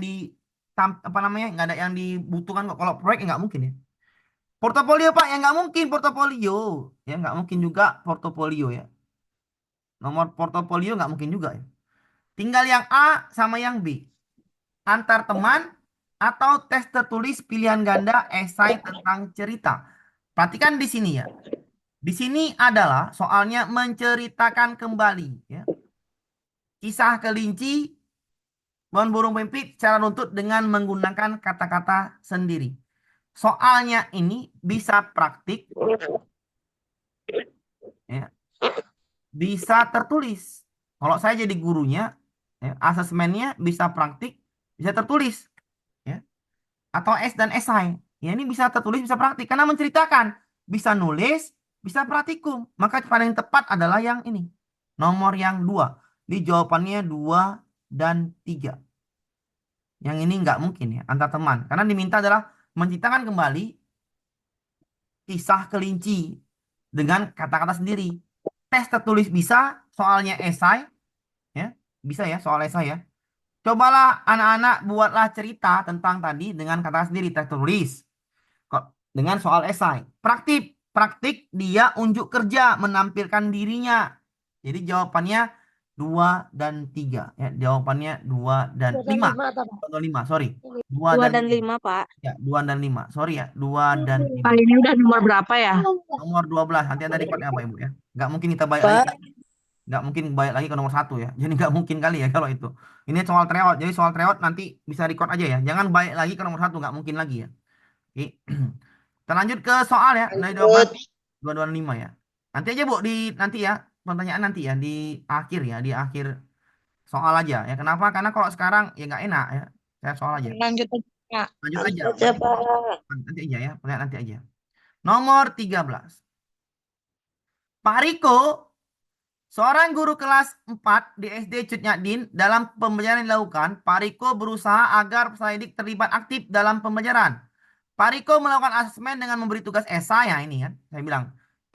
apa namanya? Nggak ada yang dibutuhkan kok. Kalau proyek ya nggak mungkin ya. Portofolio Pak, ya nggak mungkin portofolio. Ya nggak mungkin juga portofolio ya. Nomor portofolio nggak mungkin juga ya. Tinggal yang A sama yang B. Antar teman atau tes tertulis pilihan ganda esai tentang cerita. Perhatikan di sini ya. Di sini adalah soalnya menceritakan kembali ya. Kisah kelinci dan burung pipit secara runtut dengan menggunakan kata-kata sendiri. Soalnya ini bisa praktik ya. Bisa tertulis. Kalau saya jadi gurunya ya, asesmennya bisa praktik, bisa tertulis, ya, atau S dan esai. Ya ini bisa tertulis, bisa praktik karena menceritakan bisa nulis, bisa praktikum. Maka paling tepat adalah yang ini. Nomor yang 2. Di jawabannya 2 dan 3. Yang ini nggak mungkin ya, antar teman. Karena diminta adalah menciptakan kembali kisah kelinci dengan kata-kata sendiri. Tes tertulis bisa, soalnya esai, ya, bisa ya, soal esai ya. Cobalah anak-anak buatlah cerita tentang tadi dengan kata sendiri, tes tertulis. Kok dengan soal esai. Praktik dia unjuk kerja menampilkan dirinya. Jadi jawabannya 2 dan 3 ya. Jawabannya 2 dan 5. 2 dan 5, sorry. 2 2 dan dan 5. 5, Pak. Ya, 2 dan 5. Sorry ya, 2 dan 5. Pak, ini udah nomor berapa ya? Nomor 12. Nanti ada recordnya Pak Ibu ya. Nggak mungkin kita balik lagi. Nggak mungkin balik lagi ke nomor 1 ya. Jadi nggak mungkin kali ya kalau itu. Ini soal tryout. Jadi soal tryout nanti bisa record aja ya. Jangan balik lagi ke nomor 1. Nggak mungkin lagi ya. Oke. Kita lanjut ke soal ya. Dari jawaban 2 dan 5 ya. Nanti aja Bu, nanti ya. Pertanyaan nanti ya. Di akhir ya. Di akhir soal aja ya. Kenapa? Karena kalau sekarang ya nggak enak ya. Saya soal aja. Lanjut aja, Pak. Lanjut aja. Aja, Pak. Nanti aja ya. Pertanyaan nanti aja. Nomor 13. Pak Riko, seorang guru kelas 4 di SD Cut Nyadin, dalam pembelajaran yang dilakukan, Pak Riko berusaha agar peserta didik terlibat aktif dalam pembelajaran. Pak Riko melakukan asesmen dengan memberi tugas esai, ya ini kan, saya bilang,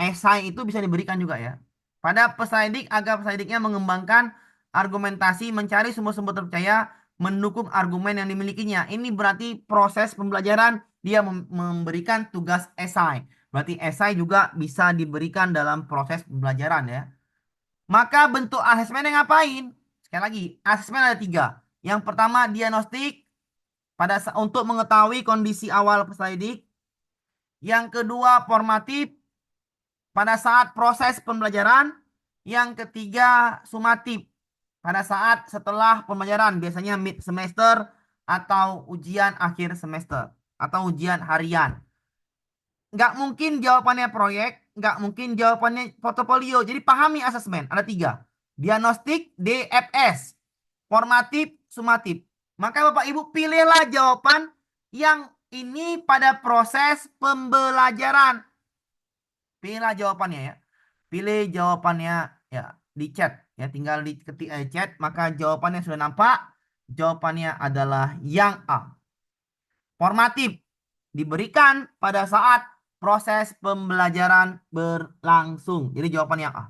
esai itu bisa diberikan juga ya. Pada peserta didik agar peserta didiknya mengembangkan argumentasi, mencari sumber-sumber terpercaya, mendukung argumen yang dimilikinya. Ini berarti proses pembelajaran dia memberikan tugas esai. Berarti esai juga bisa diberikan dalam proses pembelajaran ya. Maka bentuk asesmennya ngapain? Sekali lagi, asesmen ada 3. Yang pertama diagnostik untuk mengetahui kondisi awal peserta didik. Yang kedua formatif pada saat proses pembelajaran. Yang ketiga sumatif pada saat setelah pembelajaran, biasanya mid semester atau ujian akhir semester atau ujian harian. Nggak mungkin jawabannya proyek, nggak mungkin jawabannya portofolio. Jadi pahami asesmen, ada 3. Diagnostik, DFS, formatif, sumatif. Maka Bapak Ibu pilihlah jawaban yang ini pada proses pembelajaran. Pilihlah jawabannya ya. Pilih jawabannya ya di chat ya, tinggal diketik chat, maka jawabannya sudah nampak. Jawabannya adalah yang A. Formatif diberikan pada saat proses pembelajaran berlangsung. Jadi jawabannya A.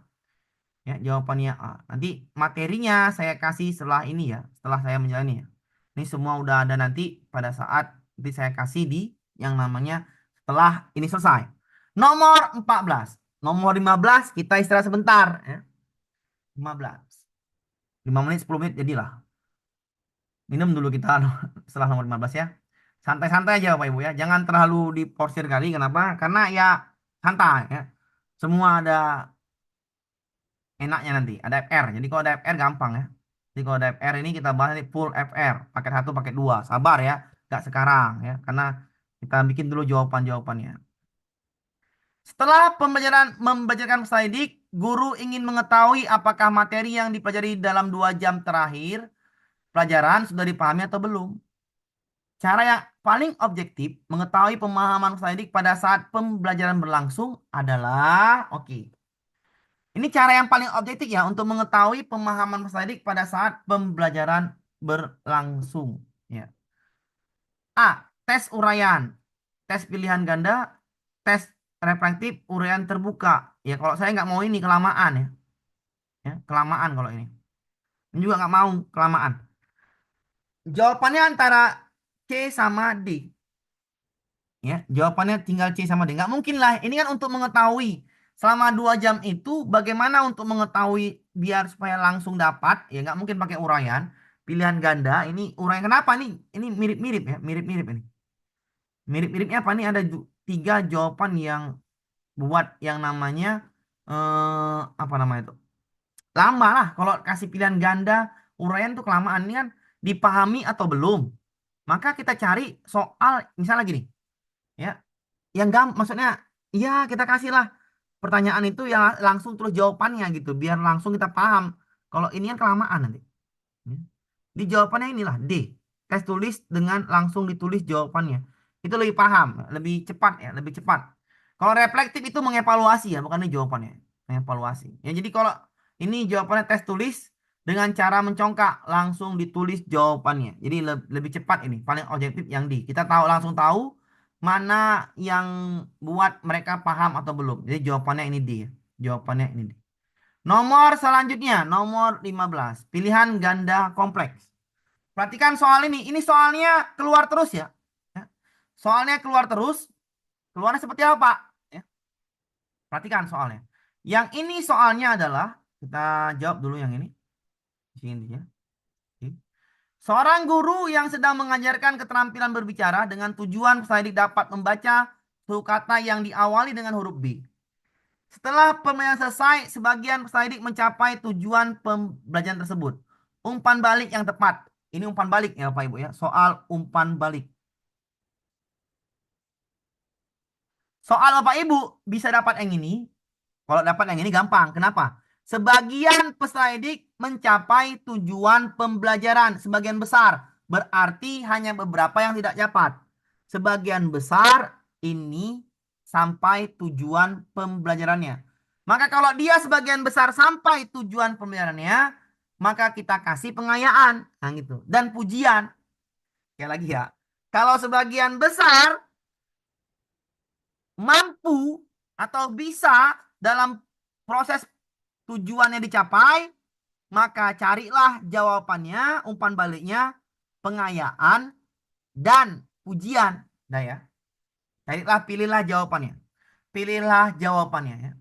Ya, jawabannya A. Nanti materinya saya kasih setelah ini ya, setelah saya menjalani ya. Ini semua udah ada nanti pada saat nanti saya kasih di yang namanya setelah ini selesai. Nomor 14. Nomor 15 kita istirahat sebentar ya. 15. 5 menit 10 menit jadilah. Minum dulu kita setelah nomor 15 ya. Santai-santai aja Bapak Ibu ya. Jangan terlalu diporsir kali. Kenapa? Karena ya santai ya. Semua ada enaknya nanti. Ada FR. Jadi kalau ada FR gampang ya. Jadi kalau ada FR ini kita bahas nanti full FR. Paket 1, paket 2. Sabar ya. Gak sekarang ya. Karena kita bikin dulu jawaban-jawabannya. Setelah membelajarkan peserta didik, guru ingin mengetahui apakah materi yang dipelajari dalam 2 jam terakhir pelajaran sudah dipahami atau belum. Cara yang paling objektif mengetahui pemahaman peserta didik pada saat pembelajaran berlangsung adalah, ini cara yang paling objektif ya untuk mengetahui pemahaman peserta didik pada saat pembelajaran berlangsung. Ya. A. Tes uraian, tes pilihan ganda, tes refraktif, uraian terbuka. Ya kalau saya nggak mau ini kelamaan ya. Ya, kelamaan kalau ini. Ini juga nggak mau kelamaan. Jawabannya antara C sama D. Ya, jawabannya tinggal C sama D. Nggak mungkin lah. Ini kan untuk mengetahui selama 2 jam itu bagaimana untuk mengetahui biar supaya langsung dapat. Ya nggak mungkin pakai uraian. Pilihan ganda. Ini uraian kenapa nih? Ini mirip-mirip ya. Mirip-mirip ini. Mirip-miripnya apa nih? Ada 3 jawaban yang buat yang namanya apa namanya itu? Lama lah. Kalau kasih pilihan ganda, uraian tuh kelamaan. Ini kan dipahami atau belum. Maka kita cari soal misalnya gini. Ya, yang maksudnya ya kita kasihlah pertanyaan itu yang langsung terus jawabannya gitu biar langsung kita paham. Kalau ini kan kelamaan nanti. Ya. Di jawabannya inilah D. Tes tulis dengan langsung ditulis jawabannya. Itu lebih paham, lebih cepat ya, lebih cepat. Kalau reflektif itu mengevaluasi ya, bukan ini jawabannya. Mengevaluasi. Ya, jadi kalau ini jawabannya tes tulis dengan cara mencongkak langsung ditulis jawabannya. Jadi lebih cepat ini, paling objektif yang di. Kita tahu langsung tahu mana yang buat mereka paham atau belum. Jadi jawabannya ini di. Ya. Jawabannya ini di. Nomor selanjutnya, nomor 15. Pilihan ganda kompleks. Perhatikan soal ini. Ini soalnya keluar terus ya. Ya. Soalnya keluar terus. Keluarnya seperti apa, Pak? Ya. Perhatikan soalnya. Yang ini soalnya adalah, kita jawab dulu yang ini. Di sini ya. Oke. Seorang guru yang sedang mengajarkan keterampilan berbicara dengan tujuan peserta didik dapat membaca suatu kata yang diawali dengan huruf B. Setelah pembelajaran selesai, sebagian peserta didik mencapai tujuan pembelajaran tersebut. Umpan balik yang tepat. Ini umpan balik ya Bapak Ibu ya. Soal umpan balik. Soal Bapak Ibu bisa dapat yang ini. Kalau dapat yang ini gampang. Kenapa? Sebagian peserta didik mencapai tujuan pembelajaran. Sebagian besar. Berarti hanya beberapa yang tidak dapat. Sebagian besar ini sampai tujuan pembelajarannya. Maka kalau dia sebagian besar sampai tujuan pembelajarannya, maka kita kasih pengayaan. Nah gitu. Dan pujian. Sekali lagi ya. Kalau sebagian besar mampu atau bisa dalam proses tujuannya dicapai, maka carilah jawabannya, umpan baliknya, pengayaan, dan pujian. Nah ya. Carilah, pilihlah jawabannya. Pilihlah jawabannya ya.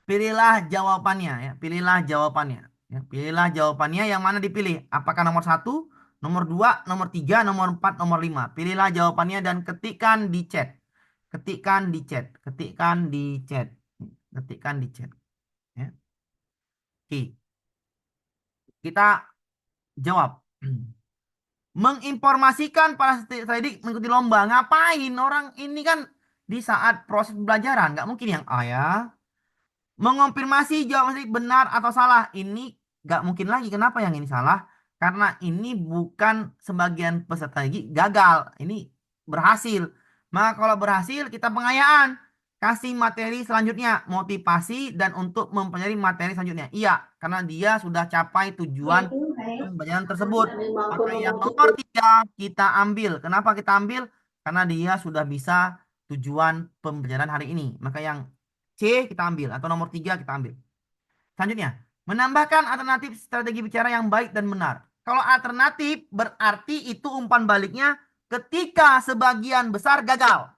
Pilihlah jawabannya ya. Pilihlah jawabannya. Ya, pilihlah jawabannya yang mana dipilih. Apakah nomor 1, nomor 2, nomor 3, nomor 4, nomor 5. Pilihlah jawabannya dan ketikkan di chat. Ketikkan di chat. Ketikkan di chat. Ketikkan di chat. Ya. Oke. Kita jawab. Menginformasikan para peserta didik mengikuti lomba. Ngapain? Orang ini kan di saat proses pembelajaran. Nggak mungkin yang A ya. Mengonfirmasi jawaban benar atau salah. Ini nggak mungkin lagi. Kenapa yang ini salah? Karena ini bukan sebagian peserta didik gagal. Ini berhasil. Maka kalau berhasil kita pengayaan. Kasih materi selanjutnya. Motivasi dan untuk mempelajari materi selanjutnya. Iya. Karena dia sudah capai tujuan pembelajaran tersebut. Maka yang nomor 3 kita ambil. Kenapa kita ambil? Karena dia sudah bisa tujuan pembelajaran hari ini. Maka yang C kita ambil atau nomor 3 kita ambil. Selanjutnya, menambahkan alternatif strategi bicara yang baik dan benar. Kalau alternatif berarti itu umpan baliknya ketika sebagian besar gagal.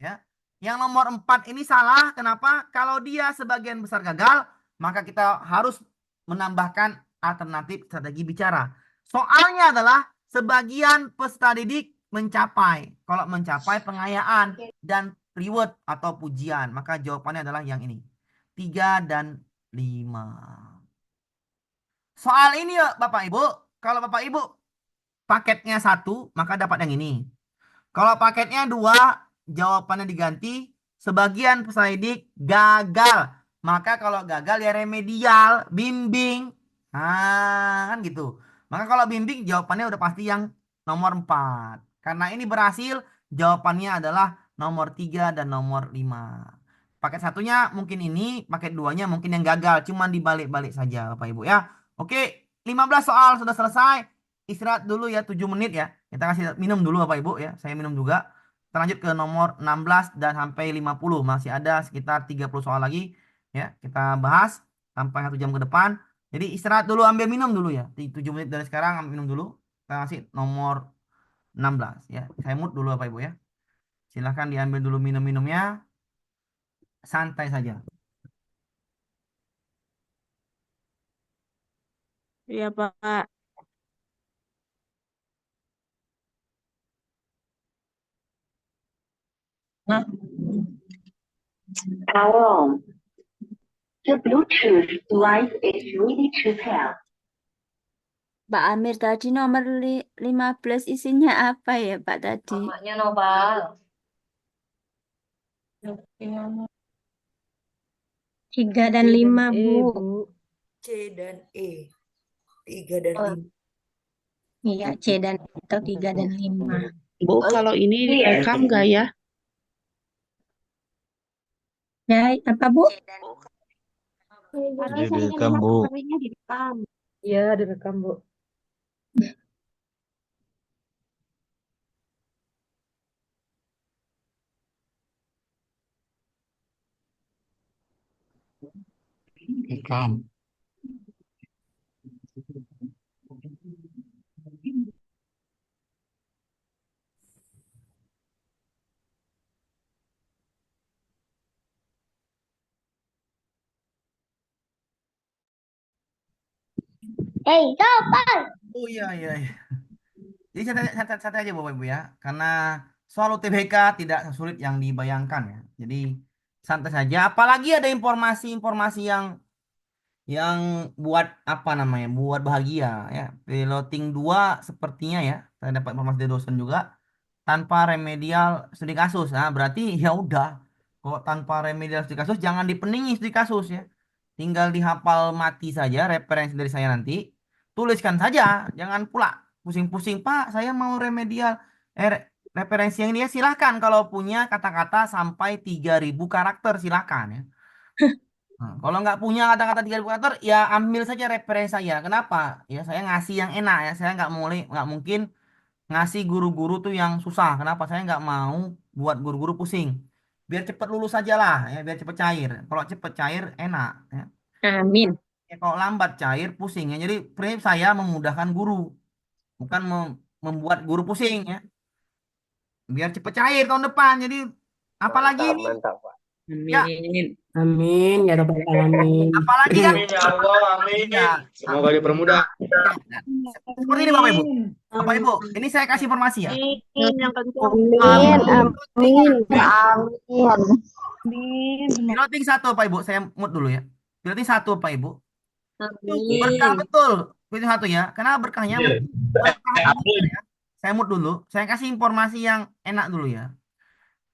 Ya. Yang nomor 4 ini salah. Kenapa? Kalau dia sebagian besar gagal, maka kita harus menambahkan alternatif strategi bicara. Soalnya adalah sebagian peserta didik mencapai. Kalau mencapai pengayaan dan reward atau pujian. Maka jawabannya adalah yang ini. 3 dan 5. Soal ini ya Bapak Ibu. Kalau Bapak Ibu paketnya 1, maka dapat yang ini. Kalau paketnya 2, jawabannya diganti. Sebagian peserta didik gagal. Maka kalau gagal ya remedial, bimbing. Nah, kan gitu. Maka kalau bimbing jawabannya udah pasti yang nomor 4. Karena ini berhasil, jawabannya adalah nomor 3 dan nomor 5. Paket 1-nya mungkin ini, paket 2-nya mungkin yang gagal. Cuman dibalik-balik saja Bapak Ibu ya. Oke, 15 soal sudah selesai. Istirahat dulu ya 7 menit ya. Kita kasih minum dulu Bapak Ibu ya. Saya minum juga. Kita lanjut ke nomor 16 dan sampai 50. Masih ada sekitar 30 soal lagi. Ya, kita bahas sampai 1 jam ke depan. Jadi istirahat dulu, ambil minum dulu ya. 7 menit dari sekarang ambil minum dulu. Kita kasih nomor 16 ya. Saya mute dulu Bapak Ibu ya. Silahkan diambil dulu minum-minumnya. Santai saja. Iya, Pak. Hello. The Bluetooth device is ready to pair. Pak Amir tadi nomor 15 isinya apa ya Pak tadi? Maknya Nopal. 3 dan 5, Bu. C dan E. 3 dan 5. Iya, C dan atau 3 dan 5. Bu, kalau ini direkam nggak ya? Ya, apa Bu? Direkam, Bu. Iya, direkam, Bu. Rekam. Oh iya, iya, iya. Jadi santai aja Bapak Ibu ya, karena soal UTBK tidak sesulit yang dibayangkan ya. Jadi santai saja. Apalagi ada informasi-informasi yang buat apa namanya, buat bahagia ya. Piloting 2 sepertinya ya, saya dapat informasi dari dosen juga tanpa remedial studi kasus. Nah, berarti ya udah. Kok tanpa remedial studi kasus jangan dipeningi studi kasus ya. Tinggal dihafal mati saja referensi dari saya nanti. Tuliskan saja, jangan pula pusing-pusing, Pak, saya mau remedial. Referensi yang dia silahkan kalau punya kata-kata sampai 3.000 karakter silahkan ya. Nah, kalau nggak punya kata-kata 3.000 karakter, ya ambil saja referensi saya. Kenapa? Ya saya ngasih yang enak ya. Saya nggak mungkin ngasih guru-guru tuh yang susah. Kenapa? Saya nggak mau buat guru-guru pusing. Biar cepet lulus aja lah, ya. Biar cepet cair. Kalau cepet cair enak. Ya. Amin. Ya, kalau lambat cair pusing ya. Jadi prinsip saya memudahkan guru, bukan membuat guru pusing ya. Biar cepet cair tahun depan. Jadi apalagi ini? Ya, Amin. Amin, ya Rabbal Alamin. apalagi kan? Ya, Semoga dipermudah. seperti ini Bapak Ibu. Bapak Ibu, ini saya kasih informasi ya. Amin, amin, amin. Piloting 1 Pak Ibu, saya mood dulu ya. Piloting 1 Pak Ibu. Itu berkah Amin. betul. Piloting 1 ya. Karena berkahnya berkah ya. Saya mood dulu. Saya kasih informasi yang enak dulu ya.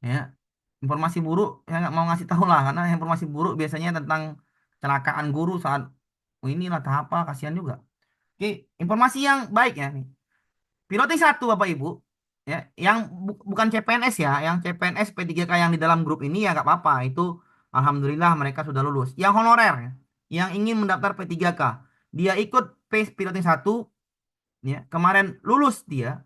Ya. Informasi buruk saya nggak mau ngasih tahu lah karena informasi buruk biasanya tentang kecelakaan guru saat inilah tahap apa kasihan juga. Oke, informasi yang baik ya nih. Piloting 1 Bapak Ibu ya, yang bukan CPNS ya, yang CPNS P3K yang di dalam grup ini ya nggak apa-apa, itu alhamdulillah mereka sudah lulus. Yang honorer ya, yang ingin mendaftar P3K, dia ikut Piloting 1 ya, kemarin lulus dia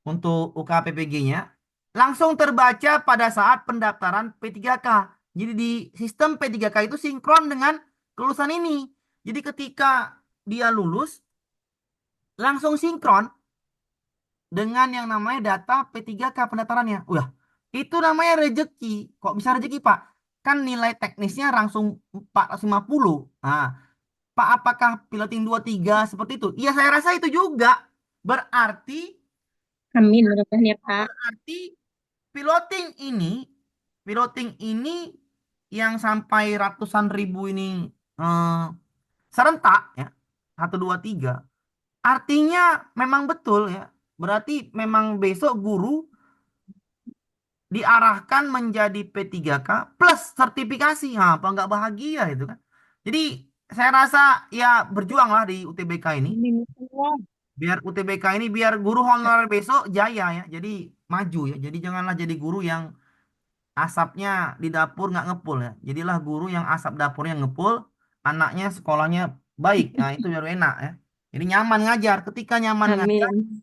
untuk UKPPG-nya langsung terbaca pada saat pendaftaran P3K. Jadi di sistem P3K itu sinkron dengan kelulusan ini. Jadi ketika dia lulus langsung sinkron dengan yang namanya data P3K pendaftarannya. Wah, itu namanya rezeki. Kok bisa rezeki, Pak? Kan nilai teknisnya langsung 450. Nah, Pak, apakah piloting 2 3 seperti itu? Iya, saya rasa itu juga. Berarti Amin, mudah-mudahan ya Pak. piloting ini piloting ini yang sampai ratusan ribu ini serentak ya. 1 2 3. Artinya memang betul ya. Berarti memang besok guru diarahkan menjadi P3K plus sertifikasi. Nah, apa nggak bahagia itu kan? Jadi saya rasa ya berjuanglah di UTBK ini. Biar UTBK ini biar guru honorer besok jaya ya. Jadi maju ya. Jadi janganlah jadi guru yang asapnya di dapur nggak ngepul ya. Jadilah guru yang asap dapurnya ngepul, anaknya sekolahnya baik. Nah, itu baru enak ya. Jadi nyaman ngajar. Ketika nyaman ngajar, Amin.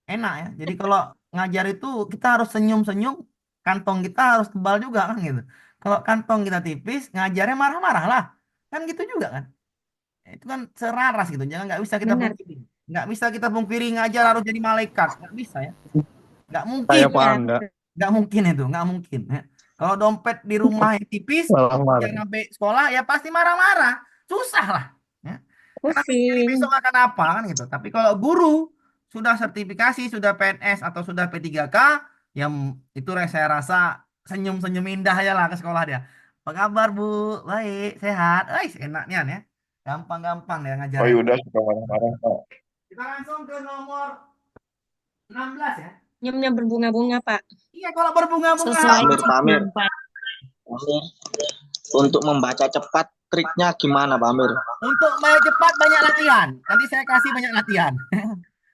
enak ya. Jadi kalau ngajar itu kita harus senyum-senyum, kantong kita harus tebal juga kan gitu. Kalau kantong kita tipis, ngajarnya marah-marah lah. Kan gitu juga kan. Itu kan seraras gitu. Jangan nggak bisa kita Benar. pungkiri. Nggak bisa kita pungkiri ngajar harus jadi malaikat. Nggak bisa ya. Nggak mungkin. Saya Iya, paham nggak? Nggak mungkin itu. Nggak mungkin ya. Kalau dompet di rumah yang tipis, Malam-malam. jangan sampai sekolah ya pasti marah-marah. Susah lah. Ya. Karena pikir pusing. besok akan apa kan gitu. Tapi kalau guru sudah sertifikasi, sudah PNS atau sudah P3K, yang itu saya rasa senyum-senyum indah aja lah ke sekolah dia. Apa kabar Bu? Baik, sehat. Enaknya ya. Gampang-gampang ya ngajar. Oh udah suka marah-marah, Pak. Kita langsung ke nomor 16 ya. Senyumnya berbunga-bunga Pak. Iya, kalau berbunga-bunga Sesuai Pak Amir. Pak. Amir. Untuk membaca cepat triknya gimana, Pak Amir? untuk bayar cepat banyak latihan. Nanti saya kasih banyak latihan.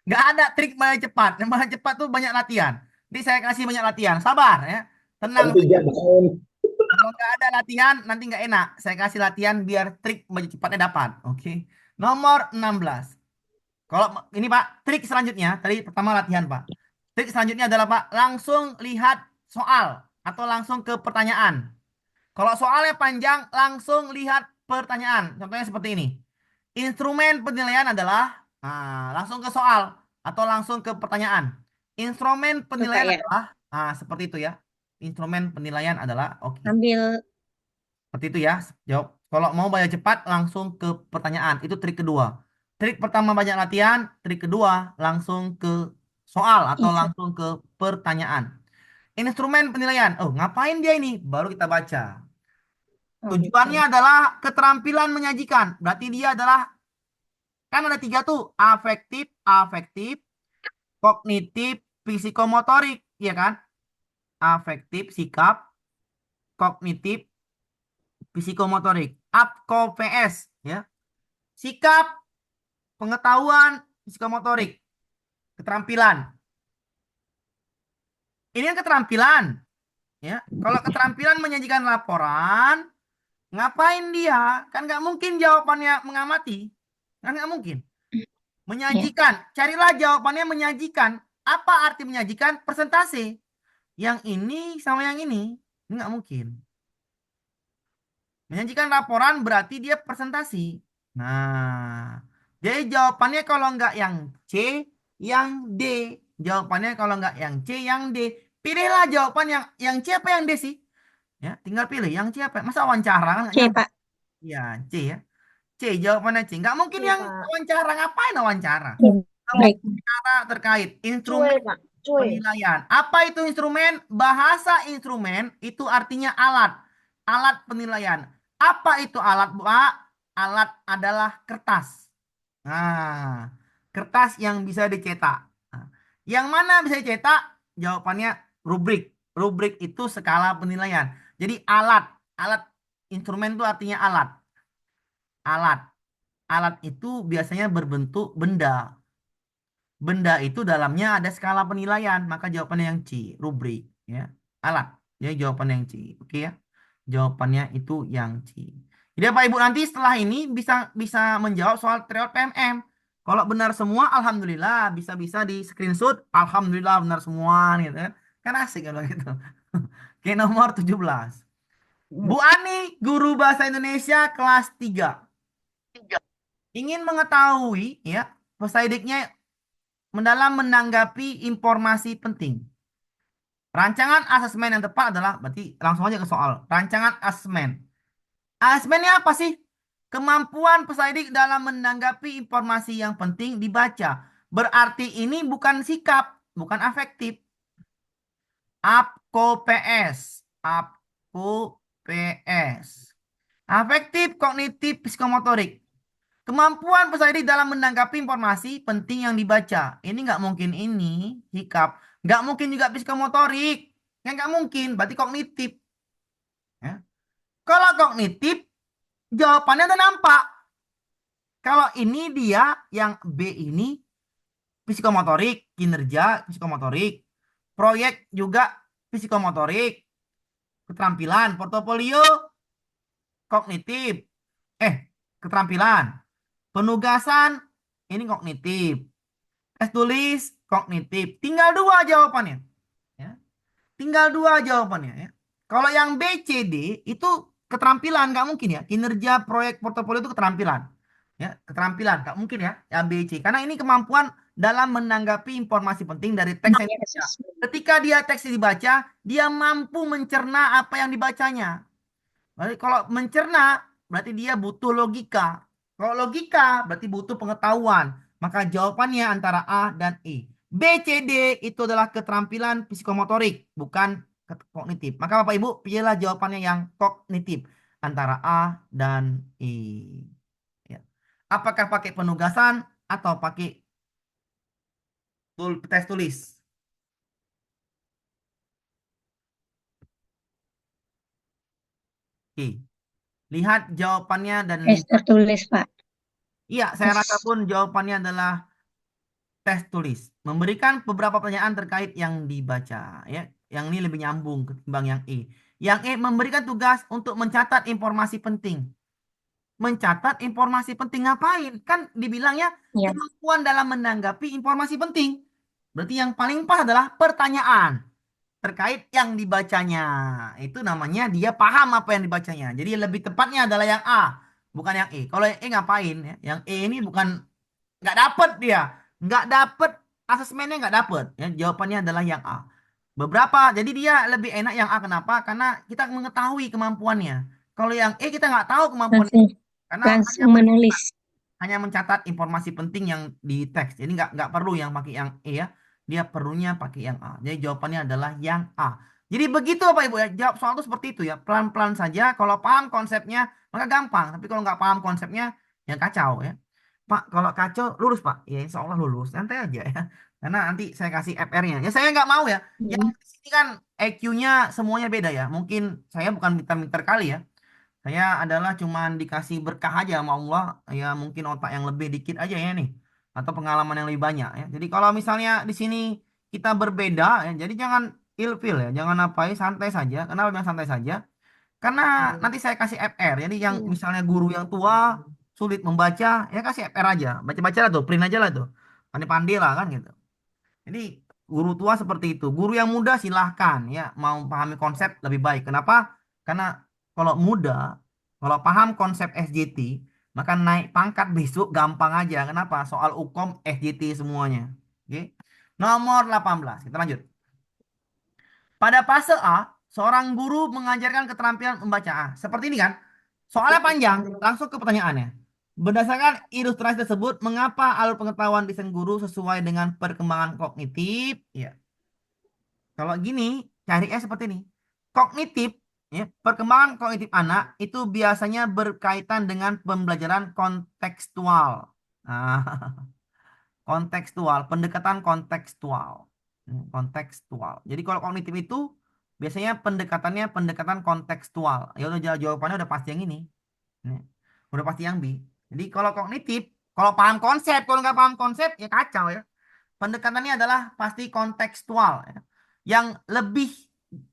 Nggak ada trik bayar cepat. Yang bayar cepat tuh banyak latihan. Nanti saya kasih banyak latihan. Sabar ya. Tenang saja. Tenang Kalau nggak ada latihan, nanti nggak enak. Saya kasih latihan biar trik baca cepatnya dapat. Oke. Nomor 16. Kalau ini Pak, trik selanjutnya, tadi pertama latihan Pak. Trik selanjutnya adalah Pak, langsung lihat soal atau langsung ke pertanyaan. Kalau soalnya panjang, langsung lihat pertanyaan. Contohnya seperti ini. Instrumen penilaian adalah, langsung ke soal atau langsung ke pertanyaan. Instrumen penilaian ya. adalah, seperti itu ya. Instrumen penilaian adalah, oke. Ambil Seperti itu ya, jawab. Kalau mau bayar cepat, langsung ke pertanyaan. Itu trik kedua. Trik pertama banyak latihan, trik kedua langsung ke soal atau iya. langsung ke pertanyaan. Instrumen penilaian. Oh, ngapain dia ini? Baru kita baca. Oh, Tujuannya gitu. adalah keterampilan menyajikan. Berarti dia adalah, kan ada tiga tuh, afektif, afektif, kognitif, psikomotorik, ya kan? Afektif, sikap, kognitif, psikomotorik. APKO PS, ya. Sikap, pengetahuan, psikomotorik, keterampilan. Ini kan keterampilan, ya. Kalau keterampilan menyajikan laporan, ngapain dia? Kan nggak mungkin jawabannya mengamati, kan nggak mungkin. Menyajikan, carilah jawabannya menyajikan. Apa arti menyajikan? Persentase. Yang ini sama yang ini nggak mungkin. Menyajikan laporan berarti dia presentasi. Nah, jadi jawabannya kalau nggak yang C, yang D. Jawabannya kalau nggak yang C, yang D. Pilihlah jawaban yang C apa yang D sih? Ya, tinggal pilih yang C apa. Masa wawancara kan nggak Oke, nyambung. Pak. Ya, C ya. C, jawabannya C. Nggak mungkin Oke, yang Pak. wawancara. Ngapain wawancara? Baik. Cara terkait Cuy, instrumen Pak. Cuy. penilaian. Apa itu instrumen? Bahasa instrumen itu artinya alat. Alat penilaian. Apa itu alat, Pak? Alat adalah kertas. Nah, kertas yang bisa dicetak. Nah, yang mana bisa dicetak? Jawabannya rubrik. Rubrik itu skala penilaian. Jadi alat. Alat instrumen itu artinya alat. Alat. Alat itu biasanya berbentuk benda. Benda itu dalamnya ada skala penilaian, maka jawabannya yang C, rubrik, ya. Alat. Jadi jawabannya yang C. Oke ya. Jawabannya itu yang C. Jadi Bapak Ibu nanti setelah ini bisa bisa menjawab soal tryout PMM. Kalau benar semua, alhamdulillah, bisa-bisa di screenshot, alhamdulillah benar semua gitu kan. Kan asik kalau gitu. Oke, nomor 17. Bu Ani, guru bahasa Indonesia kelas 3. Ingin mengetahui ya, peserta didiknya mendalam menanggapi informasi penting. Rancangan asesmen yang tepat adalah, berarti langsung aja ke soal. Rancangan asesmen. Asesmennya apa sih? Kemampuan peserta didik dalam menanggapi informasi yang penting dibaca. Berarti ini bukan sikap, bukan afektif. APKO PS. APKO PS. Afektif, kognitif, psikomotorik. Kemampuan peserta didik dalam menanggapi informasi penting yang dibaca. Ini nggak mungkin ini, sikap. Nggak mungkin juga psikomotorik. Yang nggak mungkin, berarti kognitif. Ya. Kalau kognitif, jawabannya udah nampak. Kalau ini dia, yang B ini, psikomotorik, kinerja, psikomotorik. Proyek juga psikomotorik. Keterampilan, portofolio, kognitif. Keterampilan. Penugasan, ini kognitif. Tes tulis, kognitif. Tinggal dua jawabannya. Ya. Tinggal dua jawabannya. Ya. Kalau yang B, C, D itu keterampilan, nggak mungkin ya. Kinerja, proyek, portofolio itu keterampilan. Ya, keterampilan, nggak mungkin ya. Yang B, C. Karena ini kemampuan dalam menanggapi informasi penting dari teks yang dibaca. Ketika dia teks dibaca, dia mampu mencerna apa yang dibacanya. Berarti kalau mencerna, berarti dia butuh logika. Kalau logika, berarti butuh pengetahuan. Maka jawabannya antara A dan E. B, C, D itu adalah keterampilan psikomotorik, bukan kognitif. Maka Bapak Ibu, pilihlah jawabannya yang kognitif. Antara A dan E. Ya. Apakah pakai penugasan atau pakai tes tulis? Oke. Lihat jawabannya dan Tertulis, Pak. iya, saya rasa pun jawabannya adalah tes tulis. Memberikan beberapa pertanyaan terkait yang dibaca. Ya. Yang ini lebih nyambung ketimbang yang E. Yang E memberikan tugas untuk mencatat informasi penting. Mencatat informasi penting ngapain? Kan dibilangnya Ya. kemampuan dalam menanggapi informasi penting. Berarti yang paling pas adalah pertanyaan terkait yang dibacanya. Itu namanya dia paham apa yang dibacanya. Jadi lebih tepatnya adalah yang A, bukan yang E. Kalau yang E ngapain ya? Yang E ini bukan nggak dapet dia, nggak dapet asesmennya nggak dapet. Ya, jawabannya adalah yang A. Jadi dia lebih enak yang A. Kenapa? Karena kita mengetahui kemampuannya. Kalau yang E kita nggak tahu kemampuannya. Langsung Karena langsung menulis. hanya mencatat informasi penting yang di teks. Jadi nggak perlu yang pakai yang E ya. Dia perlunya pakai yang A. Jadi jawabannya adalah yang A. Jadi begitu Bapak Ibu ya. Jawab soal itu seperti itu ya. Pelan-pelan saja. Kalau paham konsepnya maka gampang. Tapi kalau nggak paham konsepnya ya kacau ya. Pak, kalau kacau lulus Pak. Ya insya Allah lulus. Santai aja ya. Karena nanti saya kasih FR-nya. Ya saya nggak mau ya. Yang di sini kan EQ-nya semuanya beda ya. Mungkin saya bukan pintar-pintar kali ya. Saya adalah cuman dikasih berkah aja sama Allah, ya mungkin otak yang lebih dikit aja ya nih, atau pengalaman yang lebih banyak ya. Jadi kalau misalnya di sini kita berbeda ya, jadi jangan ilfil ya, jangan apa ya, santai saja. Kenapa bilang santai saja? Karena nanti saya kasih FR. Jadi yang misalnya guru yang tua sulit membaca, ya kasih FR aja, baca-baca lah tuh, print aja lah tuh, pandai-pandai lah kan gitu. Jadi guru tua seperti itu. Guru yang muda silahkan ya mau pahami konsep lebih baik. Kenapa? Karena kalau muda, kalau paham konsep SJT, maka naik pangkat besok gampang aja. Kenapa? Soal UKOM SJT semuanya. Oke. Nomor 18. Kita lanjut. Pada fase A, seorang guru mengajarkan keterampilan membaca. Seperti ini kan? Soalnya panjang, langsung ke pertanyaannya. Berdasarkan ilustrasi tersebut, mengapa alur pengetahuan desain guru sesuai dengan perkembangan kognitif? Ya. Kalau gini, cari seperti ini. Kognitif, ya, perkembangan kognitif anak itu biasanya berkaitan dengan pembelajaran kontekstual. Nah, kontekstual, pendekatan kontekstual. Kontekstual. Jadi kalau kognitif itu biasanya pendekatannya pendekatan kontekstual. Ya udah jawabannya udah pasti yang ini. Nih, udah pasti yang B. Jadi kalau kognitif, kalau paham konsep, kalau nggak paham konsep ya kacau ya. Pendekatannya adalah pasti kontekstual ya. Yang lebih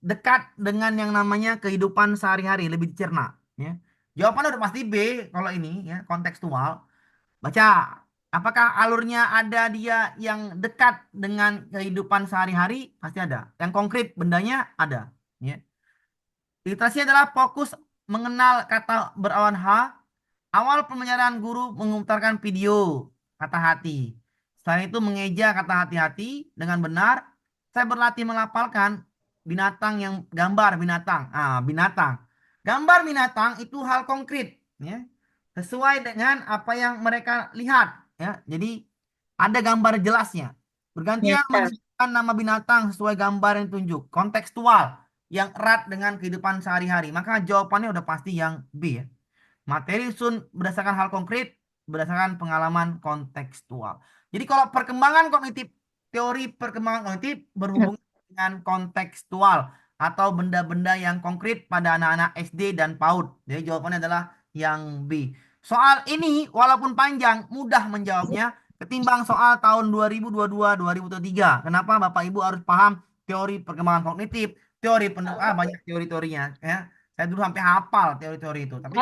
dekat dengan yang namanya kehidupan sehari-hari, lebih dicerna ya. Jawabannya udah pasti B kalau ini ya, kontekstual. Baca. Apakah alurnya ada dia yang dekat dengan kehidupan sehari-hari? Pasti ada. Yang konkret bendanya ada. Ya. Literasi adalah fokus mengenal kata berawan H. Awal pembelajaran guru memutarkan video kata hati. Selain itu mengeja kata hati-hati dengan benar. Saya berlatih melafalkan binatang yang gambar binatang. Binatang. Gambar binatang itu hal konkret. Ya. Sesuai dengan apa yang mereka lihat. Ya. Jadi ada gambar jelasnya. Bergantian Nyata. menyebutkan nama binatang sesuai gambar yang ditunjuk. Kontekstual yang erat dengan kehidupan sehari-hari. Maka jawabannya udah pasti yang B ya. Materi sun berdasarkan hal konkret, berdasarkan pengalaman kontekstual. Jadi kalau perkembangan kognitif, teori perkembangan kognitif berhubungan dengan kontekstual atau benda-benda yang konkret pada anak-anak SD dan PAUD. Jadi jawabannya adalah yang B. Soal ini walaupun panjang, mudah menjawabnya ketimbang soal tahun 2022-2023. Kenapa Bapak Ibu harus paham teori perkembangan kognitif, teori banyak teori-teorinya ya. Saya dulu sampai hafal teori-teori itu. Tapi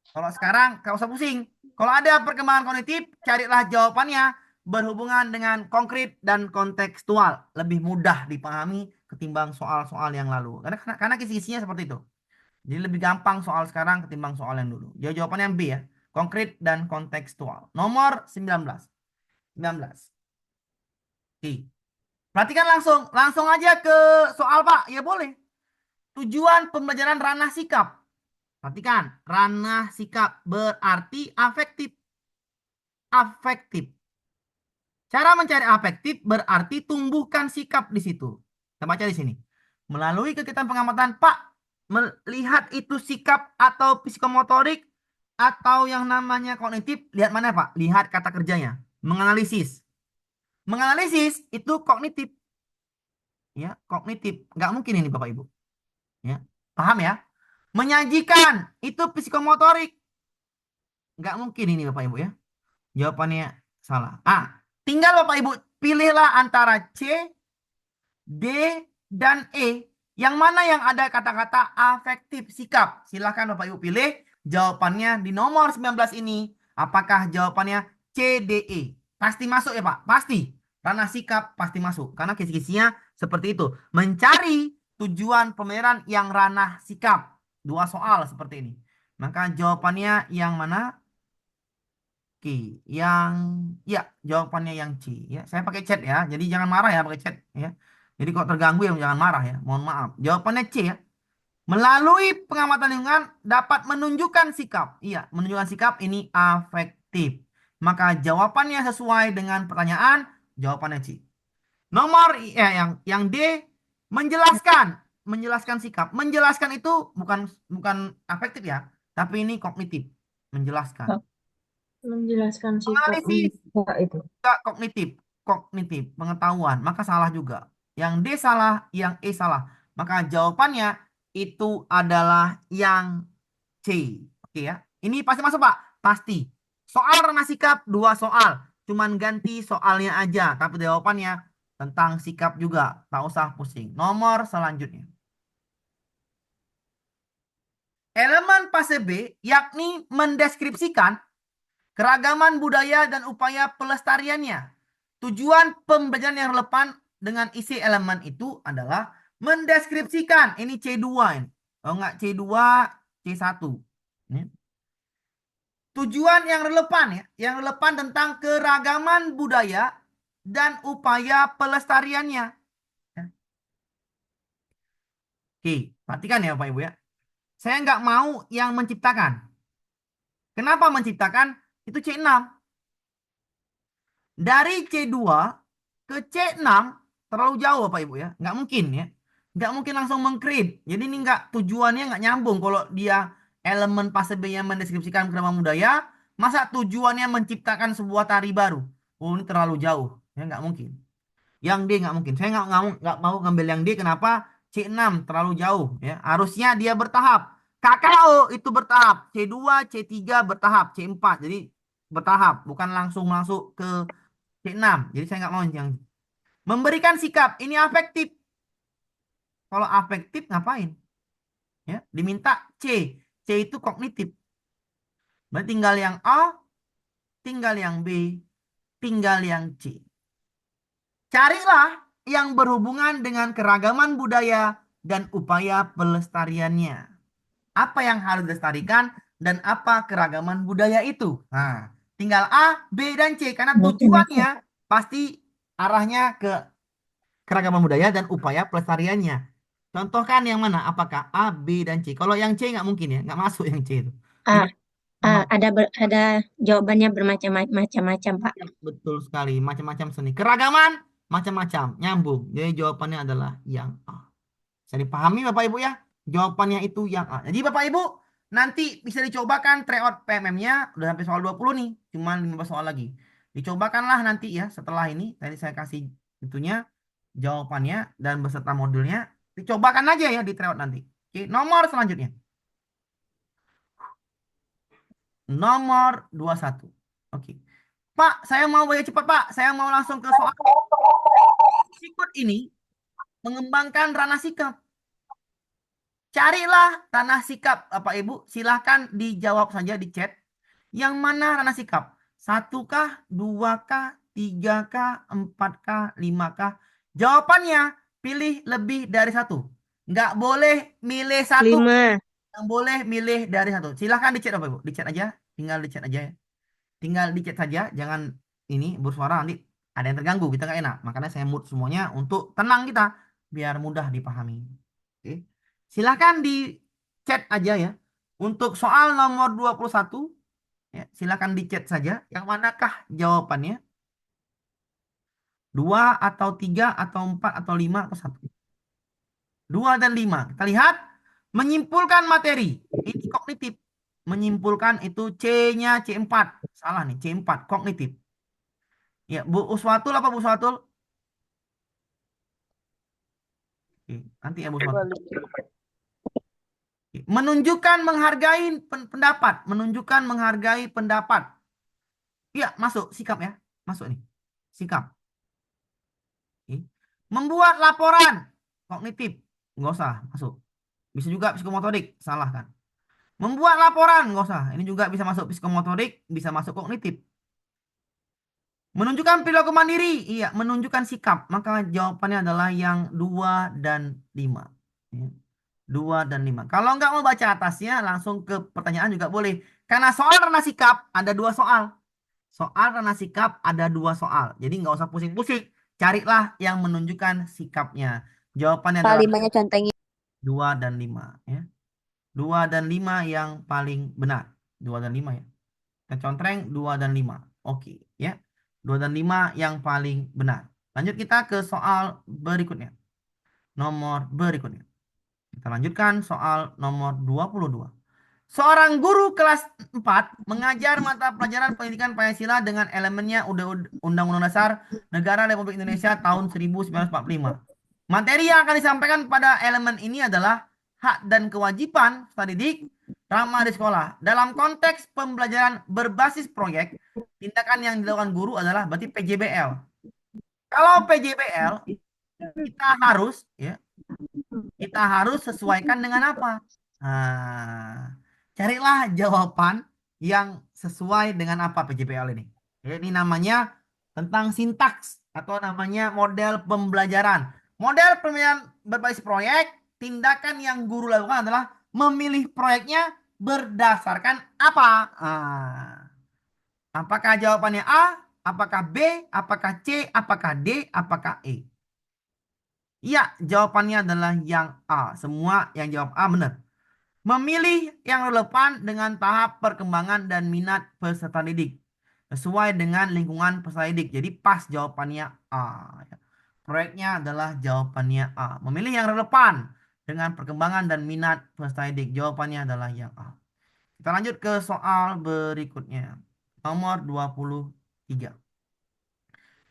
kalau sekarang gak usah pusing. Kalau ada perkembangan kognitif, carilah jawabannya berhubungan dengan konkret dan kontekstual. Lebih mudah dipahami ketimbang soal-soal yang lalu. Karena kisi-kisinya seperti itu. Jadi lebih gampang soal sekarang ketimbang soal yang dulu. Jadi jawabannya yang B ya. Konkret dan kontekstual. Nomor 19. 19. Oke. Perhatikan langsung. Langsung aja ke soal Pak. Ya boleh. Tujuan pembelajaran ranah sikap. Perhatikan, ranah sikap berarti afektif. Afektif. Cara mencari afektif berarti tumbuhkan sikap di situ. Kita baca di sini. Melalui kegiatan pengamatan, Pak, melihat itu sikap atau psikomotorik atau yang namanya kognitif, lihat mana Pak? Lihat kata kerjanya. Menganalisis. Menganalisis itu kognitif. Ya, kognitif. Nggak mungkin ini Bapak Ibu. Ya, paham ya? Menyajikan itu psikomotorik. Nggak mungkin ini Bapak Ibu ya. Jawabannya salah. Tinggal Bapak Ibu pilihlah antara C, D, dan E Yang mana yang ada kata-kata afektif sikap? Silahkan Bapak Ibu pilih jawabannya di nomor 19 ini. Apakah jawabannya C, D, E? Pasti masuk ya Pak? Pasti. Ranah sikap pasti masuk. Karena kisi-kisinya seperti itu. Mencari tujuan pemeliharaan yang ranah sikap. 2 soal seperti ini. Maka jawabannya yang mana? Oke, jawabannya yang C ya. Saya pakai chat ya. Jadi jangan marah ya pakai chat ya. Jadi kok terganggu ya jangan marah ya. Mohon maaf. Jawabannya C ya. Melalui pengamatan lingkungan dapat menunjukkan sikap. Iya, menunjukkan sikap ini afektif. Maka jawabannya sesuai dengan pertanyaan, jawabannya C. Nomor yang D menjelaskan, menjelaskan sikap. Menjelaskan itu bukan afektif ya, tapi ini kognitif. Menjelaskan. Menjelaskan sikap Analisis enggak itu. juga kognitif, pengetahuan, maka salah juga. Yang D salah, yang E salah. Maka jawabannya itu adalah yang C. Oke ya. Ini pasti masuk Pak? Pasti. Soal ranah sikap 2 soal. Cuman ganti soalnya aja. Tapi jawabannya tentang sikap juga. Tak usah pusing. Nomor selanjutnya. Elemen fase B yakni mendeskripsikan keragaman budaya dan upaya pelestariannya. Tujuan pembelajaran yang relevan dengan isi elemen itu adalah mendeskripsikan. Ini C2 ini. Kalau enggak C2, C1. Ini. Tujuan yang relevan ya. Yang relevan tentang keragaman budaya dan upaya pelestariannya. Ya. Oke, perhatikan ya Bapak Ibu ya. Saya nggak mau yang menciptakan. Kenapa menciptakan? Itu C6. Dari C2 ke C6 terlalu jauh Bapak Ibu ya. Nggak mungkin ya. Nggak mungkin langsung meng-create. Jadi ini tujuannya nggak nyambung. Kalau dia elemen fase B yang mendeskripsikan keragaman budaya, masa tujuannya menciptakan sebuah tari baru? Oh ini terlalu jauh. Ya nggak mungkin. Yang D nggak mungkin. Saya nggak mau ngambil yang D. Kenapa? C6 terlalu jauh. Ya harusnya dia bertahap. KKO itu bertahap. C2, C3 bertahap. C4 jadi bertahap. Bukan langsung masuk ke C6. Jadi saya nggak mau yang memberikan sikap. Ini afektif. Kalau afektif ngapain? Ya, diminta C. C itu kognitif. Berarti tinggal yang A, tinggal yang B, tinggal yang C. Carilah yang berhubungan dengan keragaman budaya dan upaya pelestariannya. Apa yang harus dilestarikan dan apa keragaman budaya itu? Nah, tinggal A, B, dan C. Karena tujuannya pasti arahnya ke keragaman budaya dan upaya pelestariannya. Contohkan yang mana? Apakah A, B, dan C? Kalau yang C nggak mungkin ya, nggak masuk yang C itu. Ada jawabannya bermacam-macam, Pak. Betul sekali, macam-macam seni. Keragaman, macam-macam, nyambung. Jadi jawabannya adalah yang A. Bisa dipahami Bapak Ibu ya? Jawabannya itu yang A. Jadi Bapak Ibu, nanti bisa dicobakan tryout PMM-nya. Udah sampai soal 20 nih, cuma 15 soal lagi. Dicobakanlah nanti ya, setelah ini. Tadi saya kasih itunya, jawabannya, dan beserta modulnya. Dicobakan aja ya di tryout nanti. Oke, nomor selanjutnya. Nomor 21. Oke. Pak, saya mau baca cepat, Pak. Saya mau langsung ke soal. Sikut ini mengembangkan ranah sikap. Carilah ranah sikap, Bapak Ibu. Silahkan dijawab saja di chat. Yang mana ranah sikap? 1K, 2K, 3K, 4K, 5K? Jawabannya pilih lebih dari 1. Nggak boleh milih 1. 5. Yang boleh milih dari 1. Silahkan di chat Bapak Ibu. Di chat aja. Tinggal di chat aja ya. Tinggal di chat saja. Jangan ini bersuara nanti ada yang terganggu. Kita nggak enak. Makanya saya mute semuanya untuk tenang kita. Biar mudah dipahami. Oke. Silahkan di chat aja ya. Untuk soal nomor 21. Ya, silahkan di chat saja. Yang manakah jawabannya? 2 atau 3 atau 4 atau 5 atau 1. 2 dan 5. Kita lihat. Menyimpulkan materi. Ini kognitif. Menyimpulkan itu C-nya C4. Salah nih, C4. Kognitif. Ya, Bu Uswatul apa Bu Uswatul? Oke, nanti ya Bu Uswatul. Menunjukkan menghargai pendapat. Menunjukkan menghargai pendapat. Iya, masuk. Sikap ya. Masuk nih. Sikap. Oke. Membuat laporan. Kognitif. nggak usah masuk. Bisa juga psikomotorik, salah kan? Membuat laporan, nggak usah. Ini juga bisa masuk psikomotorik, bisa masuk kognitif. Menunjukkan perilaku mandiri, iya, menunjukkan sikap. Maka jawabannya adalah yang 2 dan 5. Ya. 2 dan 5. Kalau nggak mau baca atasnya, langsung ke pertanyaan juga boleh. Karena soal ranah sikap ada 2 soal. Soal ranah sikap ada 2 soal. Jadi nggak usah pusing-pusing. Carilah yang menunjukkan sikapnya. Jawabannya adalah Kalimanya contohnya. 2 dan 5. Ya. 2 dan 5 yang paling benar. 2 dan 5 ya. Kita contreng 2 dan 5. Oke, ya. 2 dan 5 yang paling benar. Lanjut kita ke soal berikutnya. Nomor berikutnya. Kita lanjutkan soal nomor 22. Seorang guru kelas 4 mengajar mata pelajaran pendidikan Pancasila dengan elemennya Undang-Undang Dasar Negara Republik Indonesia tahun 1945. Materi yang akan disampaikan pada elemen ini adalah hak dan kewajiban peserta didik ramah di sekolah. Dalam konteks pembelajaran berbasis proyek, tindakan yang dilakukan guru adalah berarti PJBL. Kalau PJBL, kita harus sesuaikan dengan apa? Nah, carilah jawaban yang sesuai dengan apa PJBL ini. Ini namanya tentang sintaks atau namanya model pembelajaran. Model pembelajaran berbasis proyek, tindakan yang guru lakukan adalah memilih proyeknya berdasarkan apa? Apakah jawabannya A, apakah B, apakah C, apakah D, apakah E? Iya, jawabannya adalah yang A. Semua yang jawab A benar. Memilih yang relevan dengan tahap perkembangan dan minat peserta didik. Sesuai dengan lingkungan peserta didik. Jadi pas jawabannya A. Proyeknya adalah jawabannya A. Memilih yang relevan dengan perkembangan dan minat peserta didik. Jawabannya adalah yang A. Kita lanjut ke soal berikutnya. Nomor 23.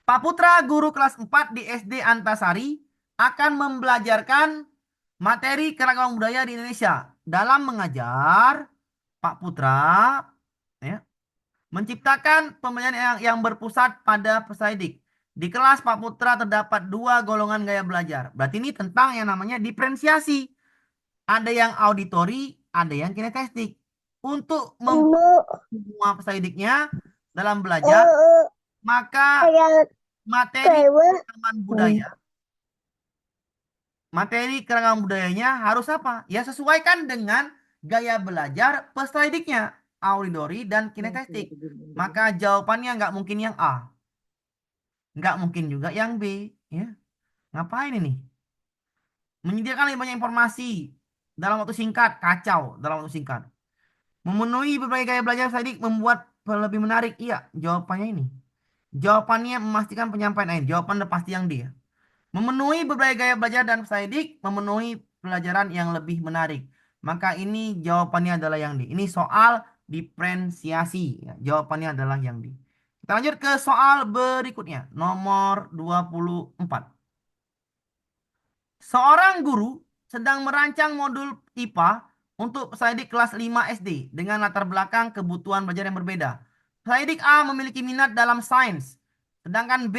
Pak Putra, guru kelas 4 di SD Antasari, akan membelajarkan materi keragaman budaya di Indonesia. Dalam mengajar, Pak Putra ya, menciptakan pembelajaran yang berpusat pada peserta didik. Di kelas Pak Putra terdapat 2 golongan gaya belajar. Berarti ini tentang yang namanya diferensiasi. Ada yang auditori, ada yang kinestetik. Untuk semua peserta didiknya dalam belajar, maka materi keragaman budaya. Materi keragaman budayanya harus apa? Ya sesuaikan dengan gaya belajar peserta didiknya, auditori dan kinestetik. Maka jawabannya nggak mungkin yang A. Nggak mungkin juga yang B. Ya. Ngapain ini? Menyediakan lebih banyak informasi dalam waktu singkat, kacau dalam waktu singkat. Memenuhi berbagai gaya belajar peserta didik membuat lebih menarik. Iya, jawabannya ini. Jawabannya memastikan penyampaian. Jawaban udah pasti yang D. Memenuhi berbagai gaya belajar dan peserta didik, memenuhi pelajaran yang lebih menarik. Maka ini jawabannya adalah yang D. Ini soal diferensiasi. Ya, jawabannya adalah yang D. Kita lanjut ke soal berikutnya. Nomor 24. Seorang guru sedang merancang modul IPA untuk peserta didik kelas 5 SD dengan latar belakang kebutuhan belajar yang berbeda. Peserta didik A memiliki minat dalam sains, sedangkan B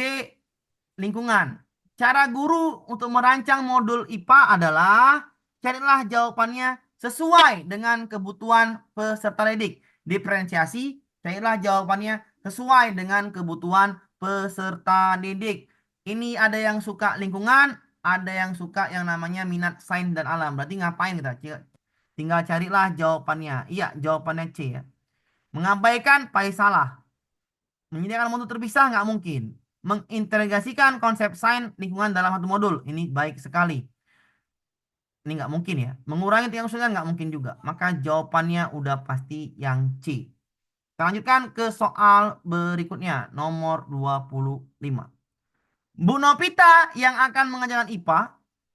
lingkungan. Cara guru untuk merancang modul IPA adalah carilah jawabannya sesuai dengan kebutuhan peserta didik. Diferensiasi, carilah jawabannya sesuai dengan kebutuhan peserta didik. Ini ada yang suka lingkungan, ada yang suka yang namanya minat sains dan alam. Berarti ngapain kita? Tinggal carilah jawabannya. Iya, jawabannya C ya. Mengabaikan pasti salah. Menyediakan modul terpisah nggak mungkin. Mengintegrasikan konsep sains lingkungan dalam satu modul. Ini baik sekali. Ini nggak mungkin ya. Mengurangi tingkat kesulitan nggak mungkin juga. Maka jawabannya udah pasti yang C. Kita lanjutkan ke soal berikutnya. Nomor 25. Bu Novita yang akan mengajarkan IPA.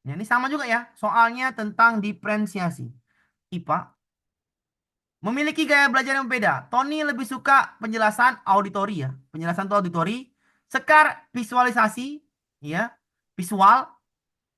Ya, ini sama juga ya. Soalnya tentang diferensiasi. IPA. Memiliki gaya belajar yang berbeda. Tony lebih suka penjelasan auditori ya. Penjelasan itu auditori. Sekar visualisasi. Ya. Visual.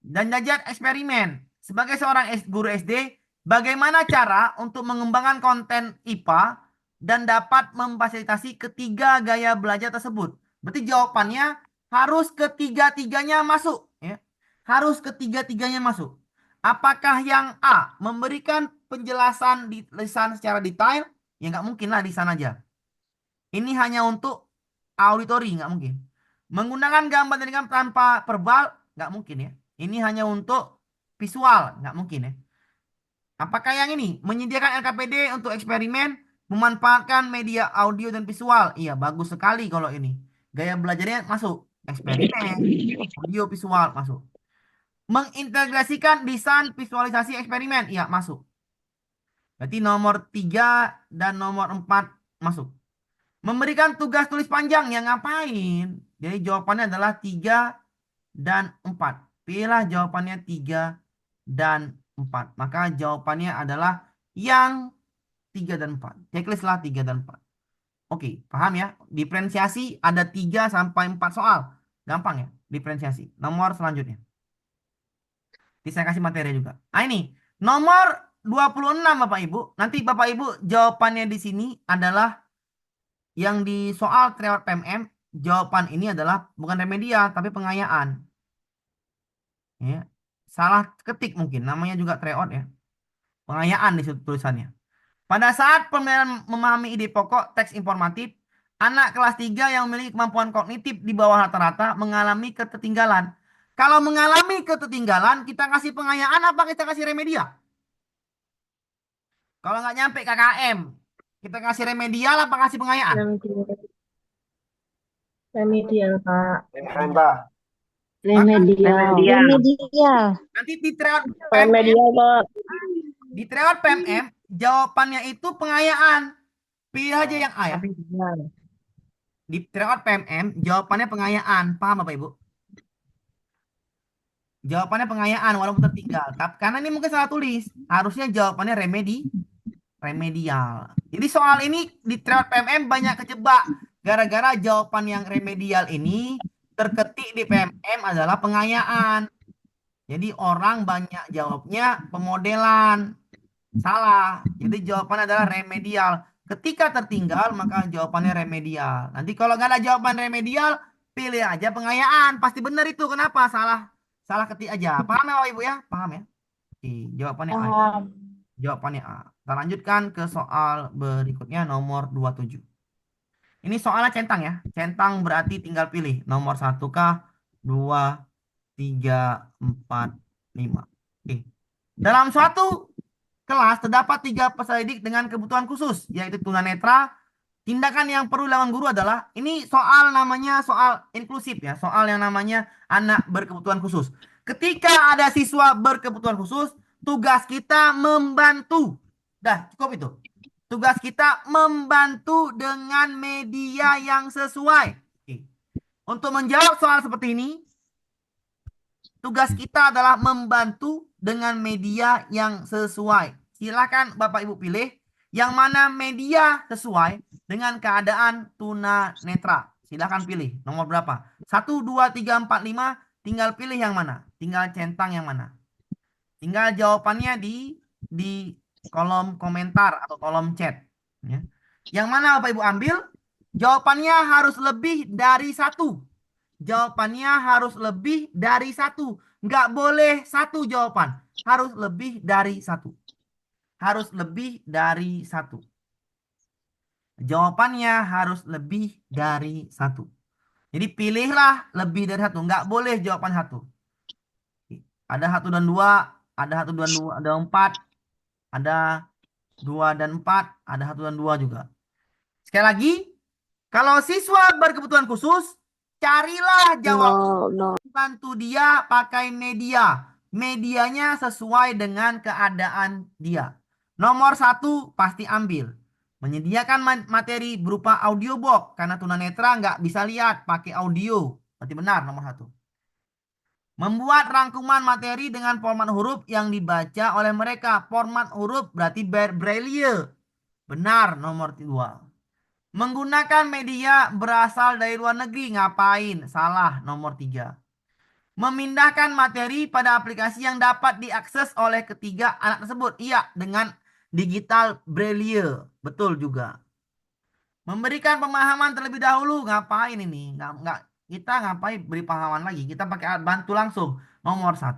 Dan Dajat eksperimen. Sebagai seorang guru SD, bagaimana cara untuk mengembangkan konten IPA dan dapat memfasilitasi ketiga gaya belajar tersebut? Berarti jawabannya harus ketiga-tiganya masuk. Ya. Harus ketiga-tiganya masuk. Apakah yang A memberikan penjelasan di lisan secara detail? Ya nggak mungkin lah lisan aja. Ini hanya untuk auditori, nggak mungkin. Menggunakan gambar dan gambar tanpa verbal, nggak mungkin ya. Ini hanya untuk visual, nggak mungkin ya. Apakah yang ini menyediakan LKPD untuk eksperimen, memanfaatkan media audio dan visual? Iya, bagus sekali kalau ini. Gaya belajarnya masuk. Eksperimen, audio, visual masuk. Mengintegrasikan desain visualisasi eksperimen. Iya, masuk. Berarti nomor 3 dan nomor 4 masuk. Memberikan tugas tulis panjang. Yang ngapain? Jadi jawabannya adalah 3 dan 4. Pilihlah jawabannya 3 dan 4. Maka jawabannya adalah yang 3 dan 4. Checklistlah 3 dan 4. Oke, paham ya? Diferensiasi ada 3 sampai 4 soal. Gampang ya, diferensiasi. Nomor selanjutnya. Nanti saya kasih materi juga. Nah ini, nomor 26 Bapak Ibu. Nanti Bapak Ibu jawabannya di sini adalah yang di soal tryout PMM. Jawaban ini adalah bukan remedial, tapi pengayaan. Ya. Salah ketik mungkin, namanya juga tryout ya. Pengayaan di situ tulisannya. Pada saat pembelajaran memahami ide pokok teks informatif, anak kelas 3 yang memiliki kemampuan kognitif di bawah rata-rata mengalami ketertinggalan. Kalau mengalami ketertinggalan, kita kasih pengayaan apa kita kasih remedial? Kalau nggak nyampe KKM, kita kasih remedial apa kasih pengayaan? Remedial. Remedial, Pak. Remedial. Remedial. Nanti di tryout PMM, Remedial, Pak. di tryout PMM, jawabannya itu pengayaan. Pilih aja yang A ya. Di tryout PMM, jawabannya pengayaan. Paham Bapak Ibu? Jawabannya pengayaan walaupun tertinggal. Tapi karena ini mungkin salah tulis. Harusnya jawabannya remedial. Jadi soal ini di tryout PMM banyak kejebak. Gara-gara jawaban yang remedial ini terketik di PMM adalah pengayaan. Jadi orang banyak jawabnya pemodelan. Salah. Jadi jawabannya adalah remedial. Ketika tertinggal maka jawabannya remedial. Nanti kalau nggak ada jawaban remedial, pilih aja pengayaan. Pasti benar itu. Kenapa? Salah ketik aja. Paham ya Bapak Ibu ya? Paham ya? Oke, jawabannya A. Jawabannya A. Kita lanjutkan ke soal berikutnya nomor 27. Ini soalnya centang ya. Centang berarti tinggal pilih nomor 1 kah, 2, 3, 4, 5. Oke. Dalam suatu kelas terdapat 3 peserta didik dengan kebutuhan khusus, yaitu tunanetra. Tindakan yang perlu dilakukan guru adalah, ini soal namanya soal inklusif ya, soal yang namanya anak berkebutuhan khusus. Ketika ada siswa berkebutuhan khusus, tugas kita membantu. Dah, cukup itu. Tugas kita membantu dengan media yang sesuai. Oke. Untuk menjawab soal seperti ini, tugas kita adalah membantu dengan media yang sesuai. Silakan Bapak Ibu pilih yang mana media sesuai dengan keadaan tunanetra. Silakan pilih nomor berapa. 1, 2, 3, 4, 5. Tinggal pilih yang mana. Tinggal centang yang mana. Tinggal jawabannya di kolom komentar atau kolom chat. Ya. Yang mana Bapak Ibu ambil? Jawabannya harus lebih dari 1. Jawabannya harus lebih dari 1. Nggak boleh 1 jawaban. Harus lebih dari 1. Harus lebih dari 1. Jawabannya harus lebih dari 1. Jadi pilihlah lebih dari 1. Nggak boleh jawaban 1. Ada 1 dan 2. Ada 1 dan 2. Ada 4. Ada 2 dan 4. Ada 1 dan 2 juga. Sekali lagi. Kalau siswa berkebutuhan khusus, carilah jawaban. Bantu dia pakai media. Medianya sesuai dengan keadaan dia. Nomor 1 pasti ambil. Menyediakan materi berupa audiobook. Karena tunanetra nggak bisa lihat pakai audio. Berarti benar nomor 1. Membuat rangkuman materi dengan format huruf yang dibaca oleh mereka. Format huruf berarti Braille. Benar nomor 2. Menggunakan media berasal dari luar negeri. Ngapain? Salah nomor 3. Memindahkan materi pada aplikasi yang dapat diakses oleh ketiga anak tersebut. Iya, dengan digital Braille. Betul juga. Memberikan pemahaman terlebih dahulu. Ngapain ini? Kita ngapain beri pemahaman lagi? Kita pakai alat bantu langsung. Nomor 1.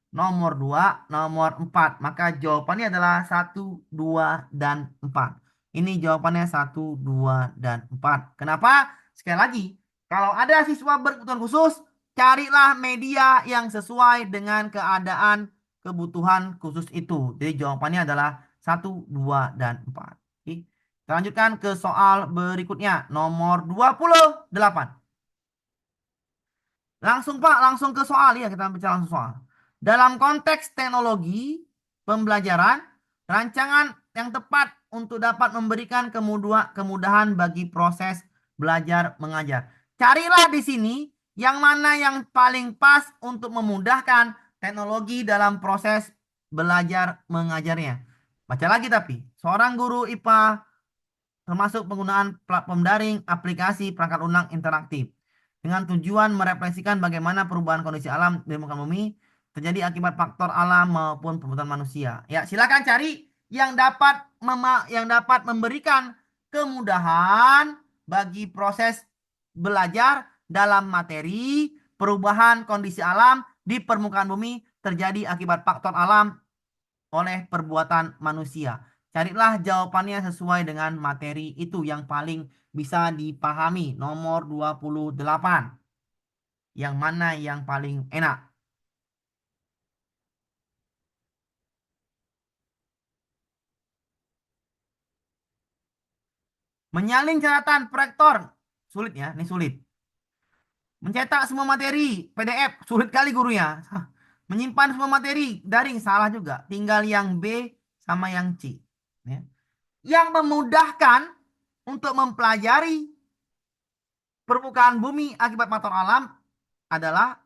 nomor 2, nomor 4. Maka jawabannya adalah 1, 2, dan 4. Ini jawabannya 1, 2, dan 4. Kenapa? Sekali lagi, kalau ada siswa berkebutuhan khusus, carilah media yang sesuai dengan keadaan kebutuhan khusus itu. Jadi jawabannya adalah 1, 2, dan 4. Oke. Kita lanjutkan ke soal berikutnya, nomor 28. Langsung Pak, langsung ke soal ya, kita bicara langsung soal. Dalam konteks teknologi pembelajaran, rancangan yang tepat untuk dapat memberikan kemudahan bagi proses belajar mengajar. Carilah di sini yang mana yang paling pas untuk memudahkan teknologi dalam proses belajar mengajarnya. Baca lagi tapi, seorang guru IPA termasuk penggunaan platform daring, aplikasi, perangkat lunak interaktif dengan tujuan merefleksikan bagaimana perubahan kondisi alam di muka bumi terjadi akibat faktor alam maupun perbuatan manusia. Ya, silakan cari yang dapat memberikan kemudahan bagi proses belajar dalam materi perubahan kondisi alam di permukaan bumi terjadi akibat faktor alam oleh perbuatan manusia. Carilah jawabannya sesuai dengan materi itu yang paling bisa dipahami. Nomor 28. Yang mana yang paling enak? Menyalin catatan proyektor. Sulit ya, ini sulit. Mencetak semua materi PDF, sulit kali gurunya. Menyimpan semua materi daring, salah juga. Tinggal yang B sama yang C. Ya. Yang memudahkan untuk mempelajari permukaan bumi akibat faktor alam adalah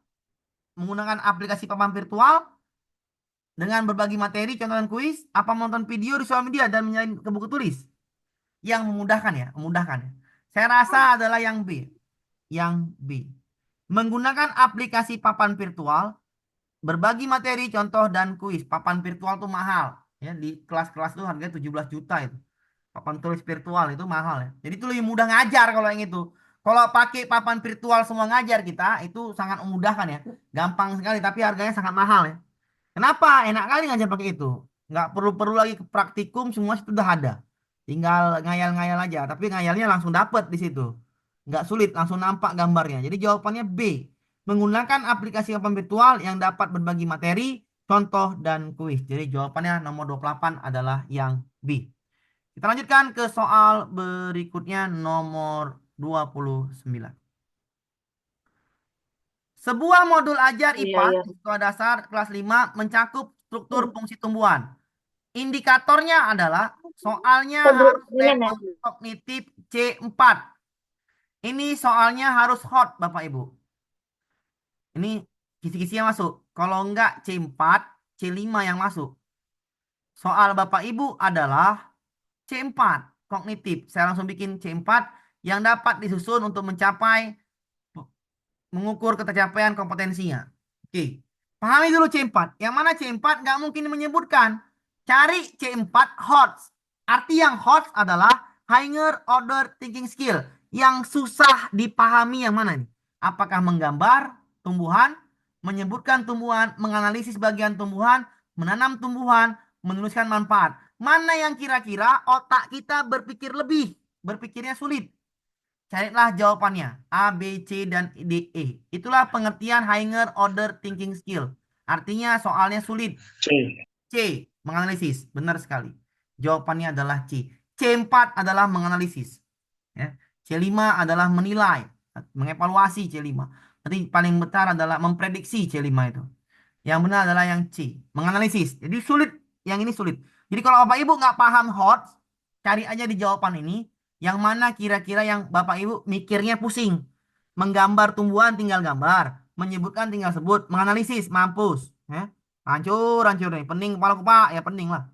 menggunakan aplikasi papan virtual dengan berbagi materi, contoh dan kuis, apa menonton video di sosial media dan menyalin ke buku tulis. Yang memudahkan ya, memudahkan. Saya rasa adalah yang B. Yang B. Menggunakan aplikasi papan virtual, berbagi materi, contoh dan kuis. Papan virtual tuh mahal. Ya, di kelas-kelas tuh harganya 17 juta itu. Papan tulis virtual itu mahal ya. Jadi itu lebih mudah ngajar kalau yang itu. Kalau pakai papan virtual semua ngajar kita, itu sangat memudahkan ya. Gampang sekali, tapi harganya sangat mahal ya. Kenapa? Enak kali ngajar pakai itu. Nggak perlu lagi ke praktikum, semua itu udah ada. Tinggal ngayal-ngayal aja. Tapi ngayalnya langsung dapet di situ. Nggak sulit, langsung nampak gambarnya. Jadi jawabannya B. Menggunakan aplikasi papan virtual yang dapat berbagi materi, contoh, dan kuis. Jadi jawabannya nomor 28 adalah yang B. Kita lanjutkan ke soal berikutnya nomor 29. Sebuah modul ajar IPA Iya. siswa dasar kelas 5 mencakup struktur fungsi tumbuhan. Indikatornya adalah soalnya harus level kognitif C4. Ini soalnya harus hot Bapak Ibu. Ini kisi-kisinya masuk. Kalau enggak C4, C5 yang masuk. Soal Bapak Ibu adalah C4 kognitif. Saya langsung bikin C4 yang dapat disusun untuk mengukur ketercapaian kompetensinya. Oke. Pahami dulu C4. Yang mana C4 nggak mungkin menyebutkan. Cari C4 HOTS. Arti yang HOTS adalah higher order thinking skill. Yang susah dipahami yang mana nih? Apakah menggambar tumbuhan, menyebutkan tumbuhan, menganalisis bagian tumbuhan, menanam tumbuhan, menuliskan manfaat. Mana yang kira-kira otak kita berpikir lebih, berpikirnya sulit. Carilah jawabannya. A, B, C, dan D, E. Itulah pengertian higher order thinking skill. Artinya soalnya sulit. C. Menganalisis. Benar sekali. Jawabannya adalah C. C4 adalah menganalisis. Ya. C5 adalah menilai. Mengevaluasi C5. Tapi paling benar adalah memprediksi C5 itu. Yang benar adalah yang C. Menganalisis. Jadi sulit. Yang ini sulit. Jadi kalau Bapak Ibu nggak paham HOT, cari aja di jawaban ini. Yang mana kira-kira yang Bapak Ibu mikirnya pusing. Menggambar tumbuhan tinggal gambar. Menyebutkan tinggal sebut. Menganalisis mampus. Ya. Hancur nih. Pening kepala Pak. Ya pening lah.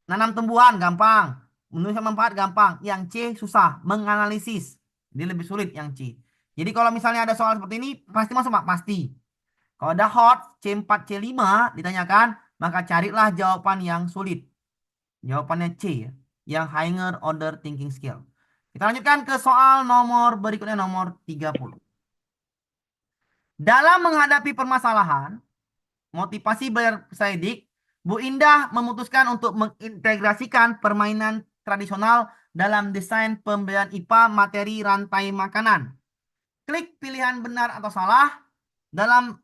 Nanam tumbuhan gampang. Menuliskan manfaat gampang. Yang C susah. Menganalisis. Dia lebih sulit yang C. Jadi kalau misalnya ada soal seperti ini. Pasti masuk Pak. Pasti. Kalau ada hot C4, C5 ditanyakan. Maka carilah jawaban yang sulit. Jawabannya C ya. Yang higher order thinking skill. Kita lanjutkan ke soal nomor berikutnya, nomor 30. Dalam menghadapi permasalahan, motivasi belajar peserta didik, Bu Indah memutuskan untuk mengintegrasikan permainan tradisional dalam desain pembelajaran IPA materi rantai makanan. Klik pilihan benar atau salah dalam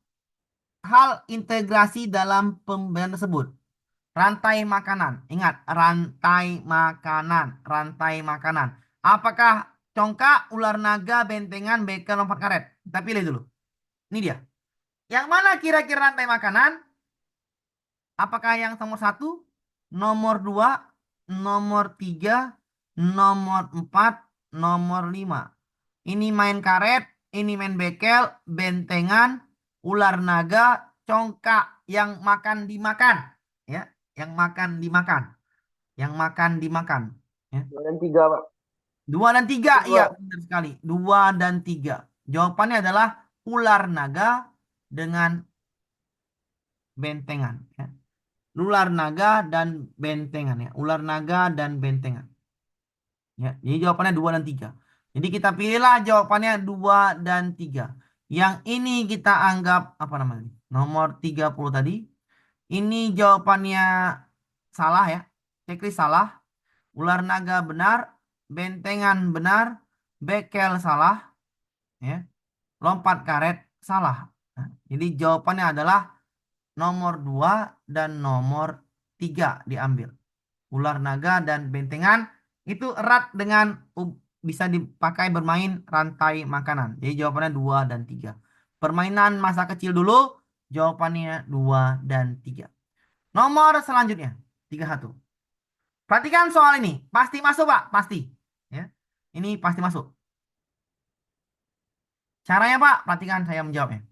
hal integrasi dalam pembelajaran tersebut. Rantai makanan. Ingat, rantai makanan. Rantai makanan. Apakah congkak, ular naga, bentengan, bekel, lompat karet? Kita pilih dulu. Ini dia. Yang mana kira-kira rantai makanan? Apakah yang nomor 1, nomor 2, nomor 3, nomor 4, nomor 5? Ini main karet, ini main bekel, bentengan, ular naga, congkak yang makan dimakan. Ya, yang makan dimakan. Yang makan dimakan. Ya. 2 dan 3, Pak. 2 dan 3, Dua. iya benar sekali. 2 dan 3. Jawabannya adalah ular naga dengan bentengan. Ya. Ular naga dan bentengan ya. Ular naga dan bentengan. Ya, jadi jawabannya 2 dan 3. Jadi kita pilihlah jawabannya 2 dan 3. Yang ini kita anggap apa namanya? Nomor 30 tadi. Ini jawabannya salah ya. Checklist salah. Ular naga benar, bentengan benar, bekel salah, ya. Lompat karet salah. Nah, jadi jawabannya adalah nomor 2 dan nomor 3 diambil. Ular naga dan bentengan itu erat dengan bisa dipakai bermain rantai makanan. Jadi jawabannya 2 dan 3. Permainan masa kecil dulu, jawabannya 2 dan 3. Nomor selanjutnya, 31. Perhatikan soal ini. Pasti masuk, Pak. Pasti. Ya. Ini pasti masuk. Caranya, Pak, perhatikan saya menjawabnya.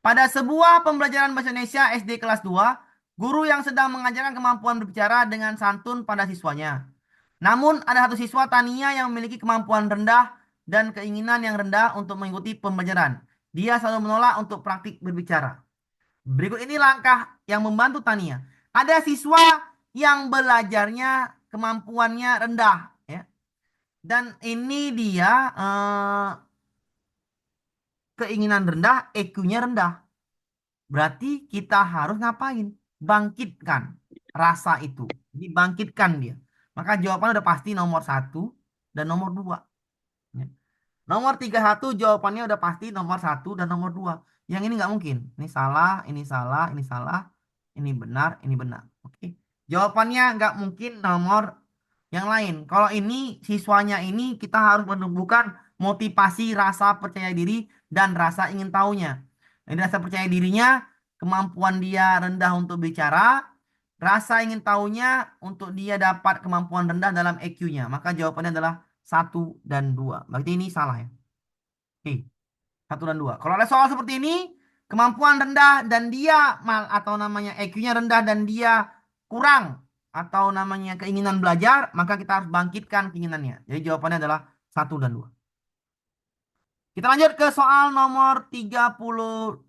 Pada sebuah pembelajaran bahasa Indonesia SD kelas 2, guru yang sedang mengajarkan kemampuan berbicara dengan santun pada siswanya. Namun, ada satu siswa Tania yang memiliki kemampuan rendah dan keinginan yang rendah untuk mengikuti pembelajaran. Dia selalu menolak untuk praktik berbicara. Berikut ini langkah yang membantu Tania. Ada siswa yang belajarnya kemampuannya rendah, ya. Dan ini dia keinginan rendah, EQ-nya rendah. Berarti kita harus ngapain? Bangkitkan rasa itu. Dibangkitkan dia. Maka jawabannya udah pasti nomor 1 dan nomor 2. Ya. Nomor 31 jawabannya udah pasti nomor 1 dan nomor 2. Yang ini nggak mungkin. Ini salah, ini salah, ini salah. Ini benar, ini benar. Oke. Jawabannya nggak mungkin nomor yang lain. Kalau ini siswanya ini kita harus menumbuhkan motivasi rasa percaya diri dan rasa ingin tahunya. Jadi rasa percaya dirinya, kemampuan dia rendah untuk bicara, rasa ingin tahunya untuk dia dapat kemampuan rendah dalam EQ-nya. Maka jawabannya adalah 1 dan 2. Berarti ini salah ya. Oke. 1 dan 2. Kalau ada soal seperti ini, kemampuan rendah dan dia atau namanya EQ-nya rendah dan dia kurang atau namanya keinginan belajar, maka kita harus bangkitkan keinginannya. Jadi jawabannya adalah 1 dan 2. Kita lanjut ke soal nomor 32.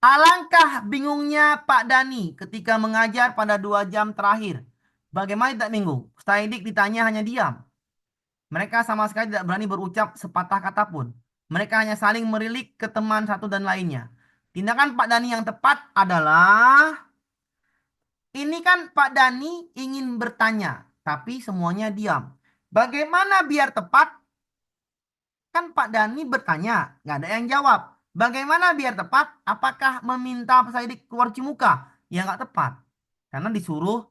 Alangkah bingungnya Pak Dani ketika mengajar pada 2 jam terakhir. Bagaimana tidak bingung? Peserta didik ditanya hanya diam. Mereka sama sekali tidak berani berucap sepatah kata pun. Mereka hanya saling merilik ke teman satu dan lainnya. Tindakan Pak Dani yang tepat adalah... Ini kan Pak Dani ingin bertanya, tapi semuanya diam. Bagaimana biar tepat? Kan Pak Dani bertanya, nggak ada yang jawab. Bagaimana biar tepat? Apakah meminta peserta didik keluar cimuka? Ya nggak tepat. Karena disuruh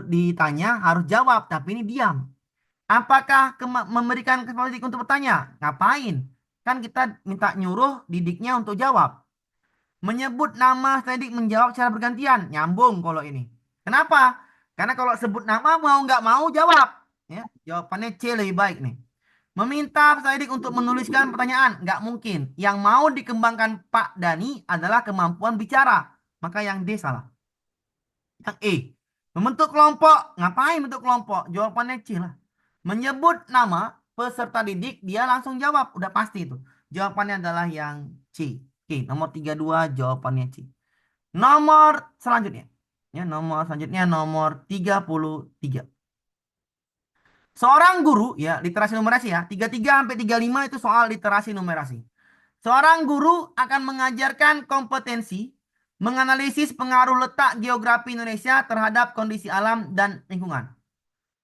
ditanya harus jawab, tapi ini diam. Apakah memberikan kesempatan didik untuk bertanya? Ngapain? Kan kita minta nyuruh didiknya untuk jawab. Menyebut nama peserta didik menjawab secara bergantian. Nyambung kalau ini. Kenapa? Karena kalau sebut nama mau nggak mau jawab. Ya, jawabannya C lebih baik nih. Meminta peserta didik untuk menuliskan pertanyaan. Nggak mungkin. Yang mau dikembangkan Pak Dani adalah kemampuan bicara. Maka yang D salah. Yang E. Membentuk kelompok. Ngapain bentuk kelompok? Jawabannya C lah. Menyebut nama peserta didik, dia langsung jawab. Udah pasti itu. Jawabannya adalah yang C. Oke, nomor 32 jawabannya C. Nomor selanjutnya. Ya, nomor selanjutnya nomor 33. Seorang guru, ya literasi numerasi ya, 33 sampai 35 itu soal literasi numerasi. Seorang guru akan mengajarkan kompetensi menganalisis pengaruh letak geografi Indonesia terhadap kondisi alam dan lingkungan.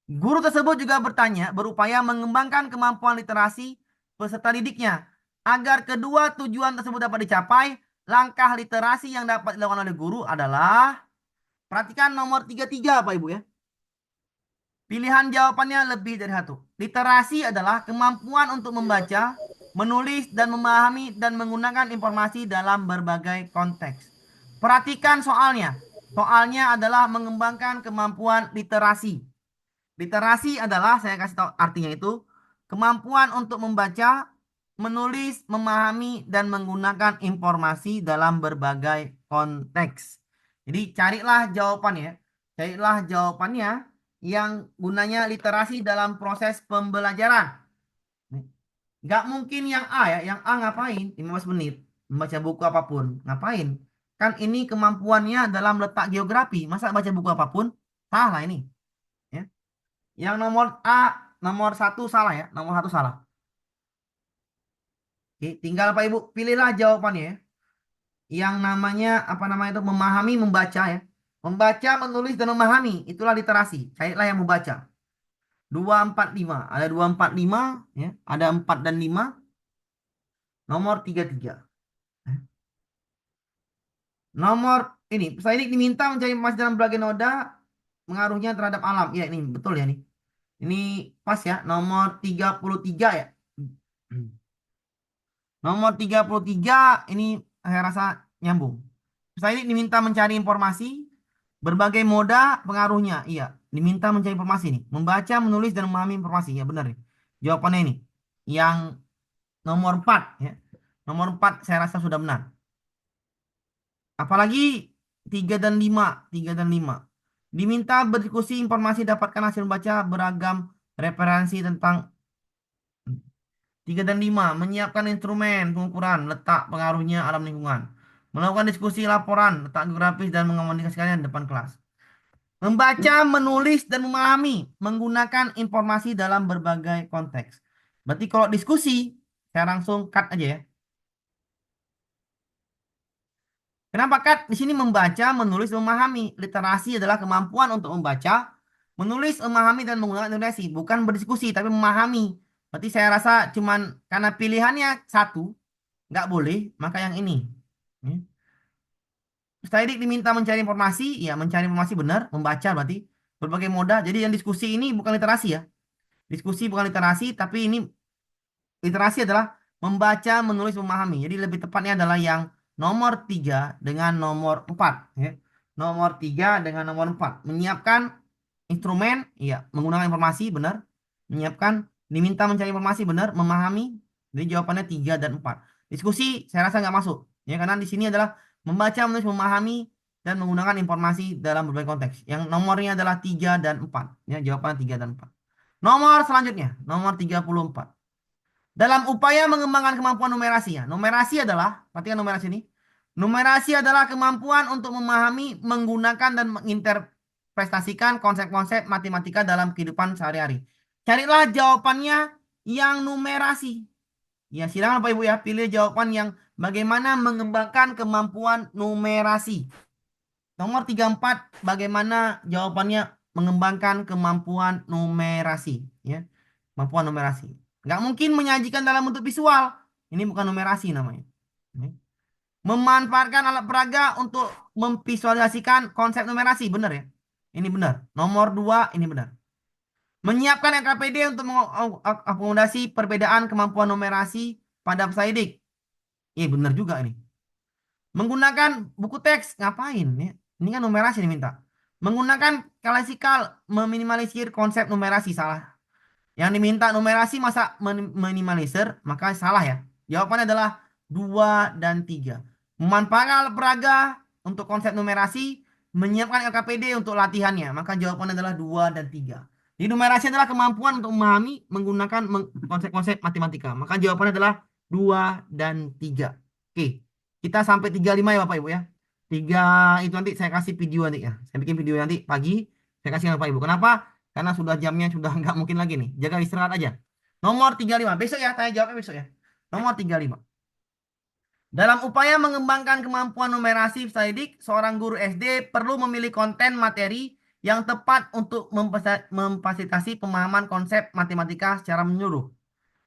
Guru tersebut juga berupaya mengembangkan kemampuan literasi peserta didiknya. Agar kedua tujuan tersebut dapat dicapai, langkah literasi yang dapat dilakukan oleh guru adalah, perhatikan nomor 33 Pak Ibu ya. Pilihan jawabannya lebih dari satu. Literasi adalah kemampuan untuk membaca, menulis, dan memahami dan menggunakan informasi dalam berbagai konteks. Perhatikan soalnya. Soalnya adalah mengembangkan kemampuan literasi. Literasi adalah, saya kasih tahu artinya itu, kemampuan untuk membaca, menulis, memahami, dan menggunakan informasi dalam berbagai konteks. Jadi carilah jawabannya. Carilah jawabannya yang gunanya literasi dalam proses pembelajaran. Nggak mungkin yang A ya. Yang A ngapain? 15 menit. Membaca buku apapun. Ngapain? Kan ini kemampuannya dalam letak geografi. Masa baca buku apapun? Salah ini. Ya. Yang nomor A, nomor 1 salah ya. Nomor 1 salah. Oke, tinggal Pak Ibu pilihlah jawabannya ya. Yang namanya itu memahami, membaca ya. Membaca, menulis, dan memahami. Itulah literasi. Carilah yang membaca. 2, 4, 5. Ada 2, 4, 5 ya. Ada 4 dan 5. Nomor 33. Nomor ini, peserta didik diminta mencari informasi dalam berbagai noda pengaruhnya terhadap alam. Ya, ini betul ya nih. Ini pas ya, nomor 33 ya. Nomor 33 ini saya rasa nyambung. Saya diminta mencari informasi berbagai moda pengaruhnya. Iya, diminta mencari informasi nih. Membaca, menulis, dan memahami informasi. Ya benar nih. Jawabannya ini. Yang nomor 4 ya. Nomor 4 saya rasa sudah benar. Apalagi 3 dan 5. 3 dan 5. Diminta berdiskusi informasi dapatkan hasil membaca beragam referensi tentang 3 dan 5. Menyiapkan instrumen pengukuran letak pengaruhnya alam lingkungan. Melakukan diskusi laporan letak geografis dan mengomunikasikannya di depan kelas. Membaca, menulis, dan memahami menggunakan informasi dalam berbagai konteks. Berarti kalau diskusi, saya langsung cut aja ya. Kenapa cut? Di sini membaca, menulis, memahami. Literasi adalah kemampuan untuk membaca, menulis, memahami, dan menggunakan informasi. Bukan berdiskusi, tapi memahami. Berarti saya rasa cuman karena pilihannya satu, nggak boleh, maka yang ini. Peserta didik diminta mencari informasi, ya mencari informasi benar, membaca berarti berbagai moda. Jadi yang diskusi ini bukan literasi ya. Diskusi bukan literasi, tapi ini literasi adalah membaca, menulis, memahami. Jadi lebih tepatnya adalah yang nomor 3 dengan nomor 4. Ya. Nomor 3 dengan nomor 4. Menyiapkan instrumen, ya menggunakan informasi benar. Menyiapkan, diminta mencari informasi benar, memahami. Jadi jawabannya 3 dan 4. Diskusi saya rasa nggak masuk. Ya, karena di sini adalah membaca, menulis, memahami, dan menggunakan informasi dalam berbagai konteks. Yang nomornya adalah 3 dan 4. Ya, jawabannya 3 dan 4. Nomor selanjutnya, nomor 34. Dalam upaya mengembangkan kemampuan numerasi ya. Numerasi adalah, perhatikan numerasi ini. Numerasi adalah kemampuan untuk memahami, menggunakan, dan menginterpretasikan konsep-konsep matematika dalam kehidupan sehari-hari. Carilah jawabannya yang numerasi. Ya, silakan Bapak Ibu ya, pilih jawaban yang bagaimana mengembangkan kemampuan numerasi. Nomor 34, bagaimana jawabannya mengembangkan kemampuan numerasi. Ya, kemampuan numerasi. Nggak mungkin menyajikan dalam bentuk visual. Ini bukan numerasi namanya. Memanfaatkan alat peraga untuk memvisualisasikan konsep numerasi. Benar ya? Ini benar. Nomor 2, ini benar. Menyiapkan NKPD untuk mengakomodasi perbedaan kemampuan numerasi pada peserta didik. Iya benar juga ini. Menggunakan buku teks. Ngapain? Ya? Ini kan numerasi diminta. Menggunakan klasikal meminimalisir konsep numerasi. Salah. Yang diminta numerasi masa minimalisir, maka salah ya. Jawabannya adalah 2 dan 3. Memanfaatkan alat peraga untuk konsep numerasi, menyiapkan LKPD untuk latihannya, maka jawabannya adalah 2 dan 3. Jadi numerasi adalah kemampuan untuk memahami menggunakan konsep-konsep matematika. Maka jawabannya adalah 2 dan 3. Oke, kita sampai 35 ya Bapak Ibu ya. 3 itu nanti saya kasih video nanti ya. Saya bikin video nanti pagi, saya kasih ke Bapak Ibu. Kenapa? Karena sudah jamnya sudah nggak mungkin lagi nih. Jaga istirahat aja. Nomor 35. Besok ya, tanya jawabnya besok ya. Nomor 35. Dalam upaya mengembangkan kemampuan numerasi peserta didik, seorang guru SD perlu memilih konten materi yang tepat untuk memfasilitasi pemahaman konsep matematika secara menyeluruh.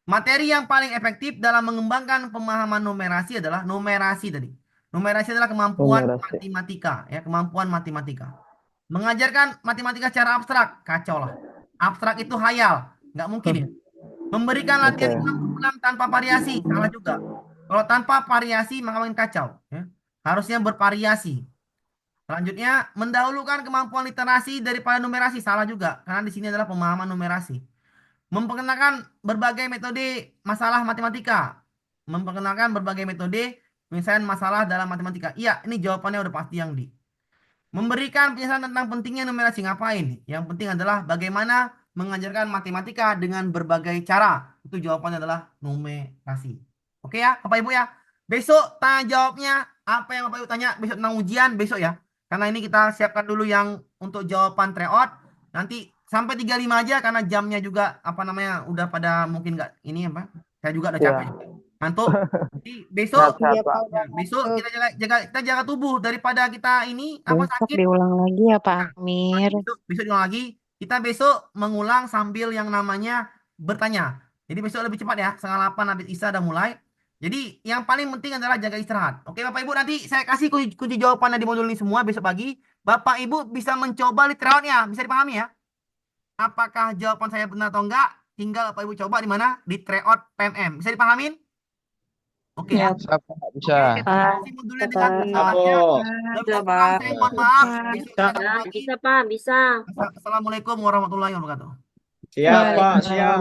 Materi yang paling efektif dalam mengembangkan pemahaman numerasi adalah numerasi tadi. Numerasi adalah kemampuan matematika, ya, kemampuan matematika. Mengajarkan matematika secara abstrak, kacau lah. Abstrak itu hayal, nggak mungkin ya. Memberikan latihan ulang tanpa variasi, salah juga. Kalau tanpa variasi maka makin kacau, ya. Harusnya bervariasi. Selanjutnya, mendahulukan kemampuan literasi daripada numerasi, salah juga. Karena di sini adalah pemahaman numerasi. Memperkenalkan berbagai metode masalah matematika. Memperkenalkan berbagai metode penyelesaian masalah dalam matematika. Iya, ini jawabannya udah pasti yang di. Memberikan penjelasan tentang pentingnya numerasi, ngapain? Yang penting adalah bagaimana mengajarkan matematika dengan berbagai cara. Itu jawabannya adalah numerasi. Oke ya, Bapak Ibu ya. Besok tanya jawabnya, apa yang Bapak Ibu tanya besok tentang ujian, besok ya. Karena ini kita siapkan dulu yang untuk jawaban tryout. Nanti sampai 35 aja karena jamnya juga apa namanya udah pada mungkin nggak ini apa. Saya juga udah capek juga. Ngantuk. Jadi besok besok kita jaga tubuh daripada kita ini apa Besok sakit. diulang lagi ya Pak Amir. Besok diulang lagi. Kita besok mengulang sambil yang namanya bertanya. Jadi besok lebih cepat ya. 7:30 habis Isya udah mulai. Jadi yang paling penting adalah jaga istirahat. Oke Bapak Ibu, nanti saya kasih kunci jawabannya di modul ini semua besok pagi. Bapak Ibu bisa mencoba tryoutnya. Bisa dipahami ya? Apakah jawaban saya benar atau enggak? Tinggal Bapak Ibu coba di mana? Di tryout PMM. Bisa dipahamin? Oke ya. Bisa. Oke, kita kasih modulnya dengan kesalahannya. Lebih kurang saya mohon maaf. Besok kita ketemu lagi. Bisa, Pak, bisa. Assalamualaikum warahmatullahi wabarakatuh. Siap, Pak. Siap.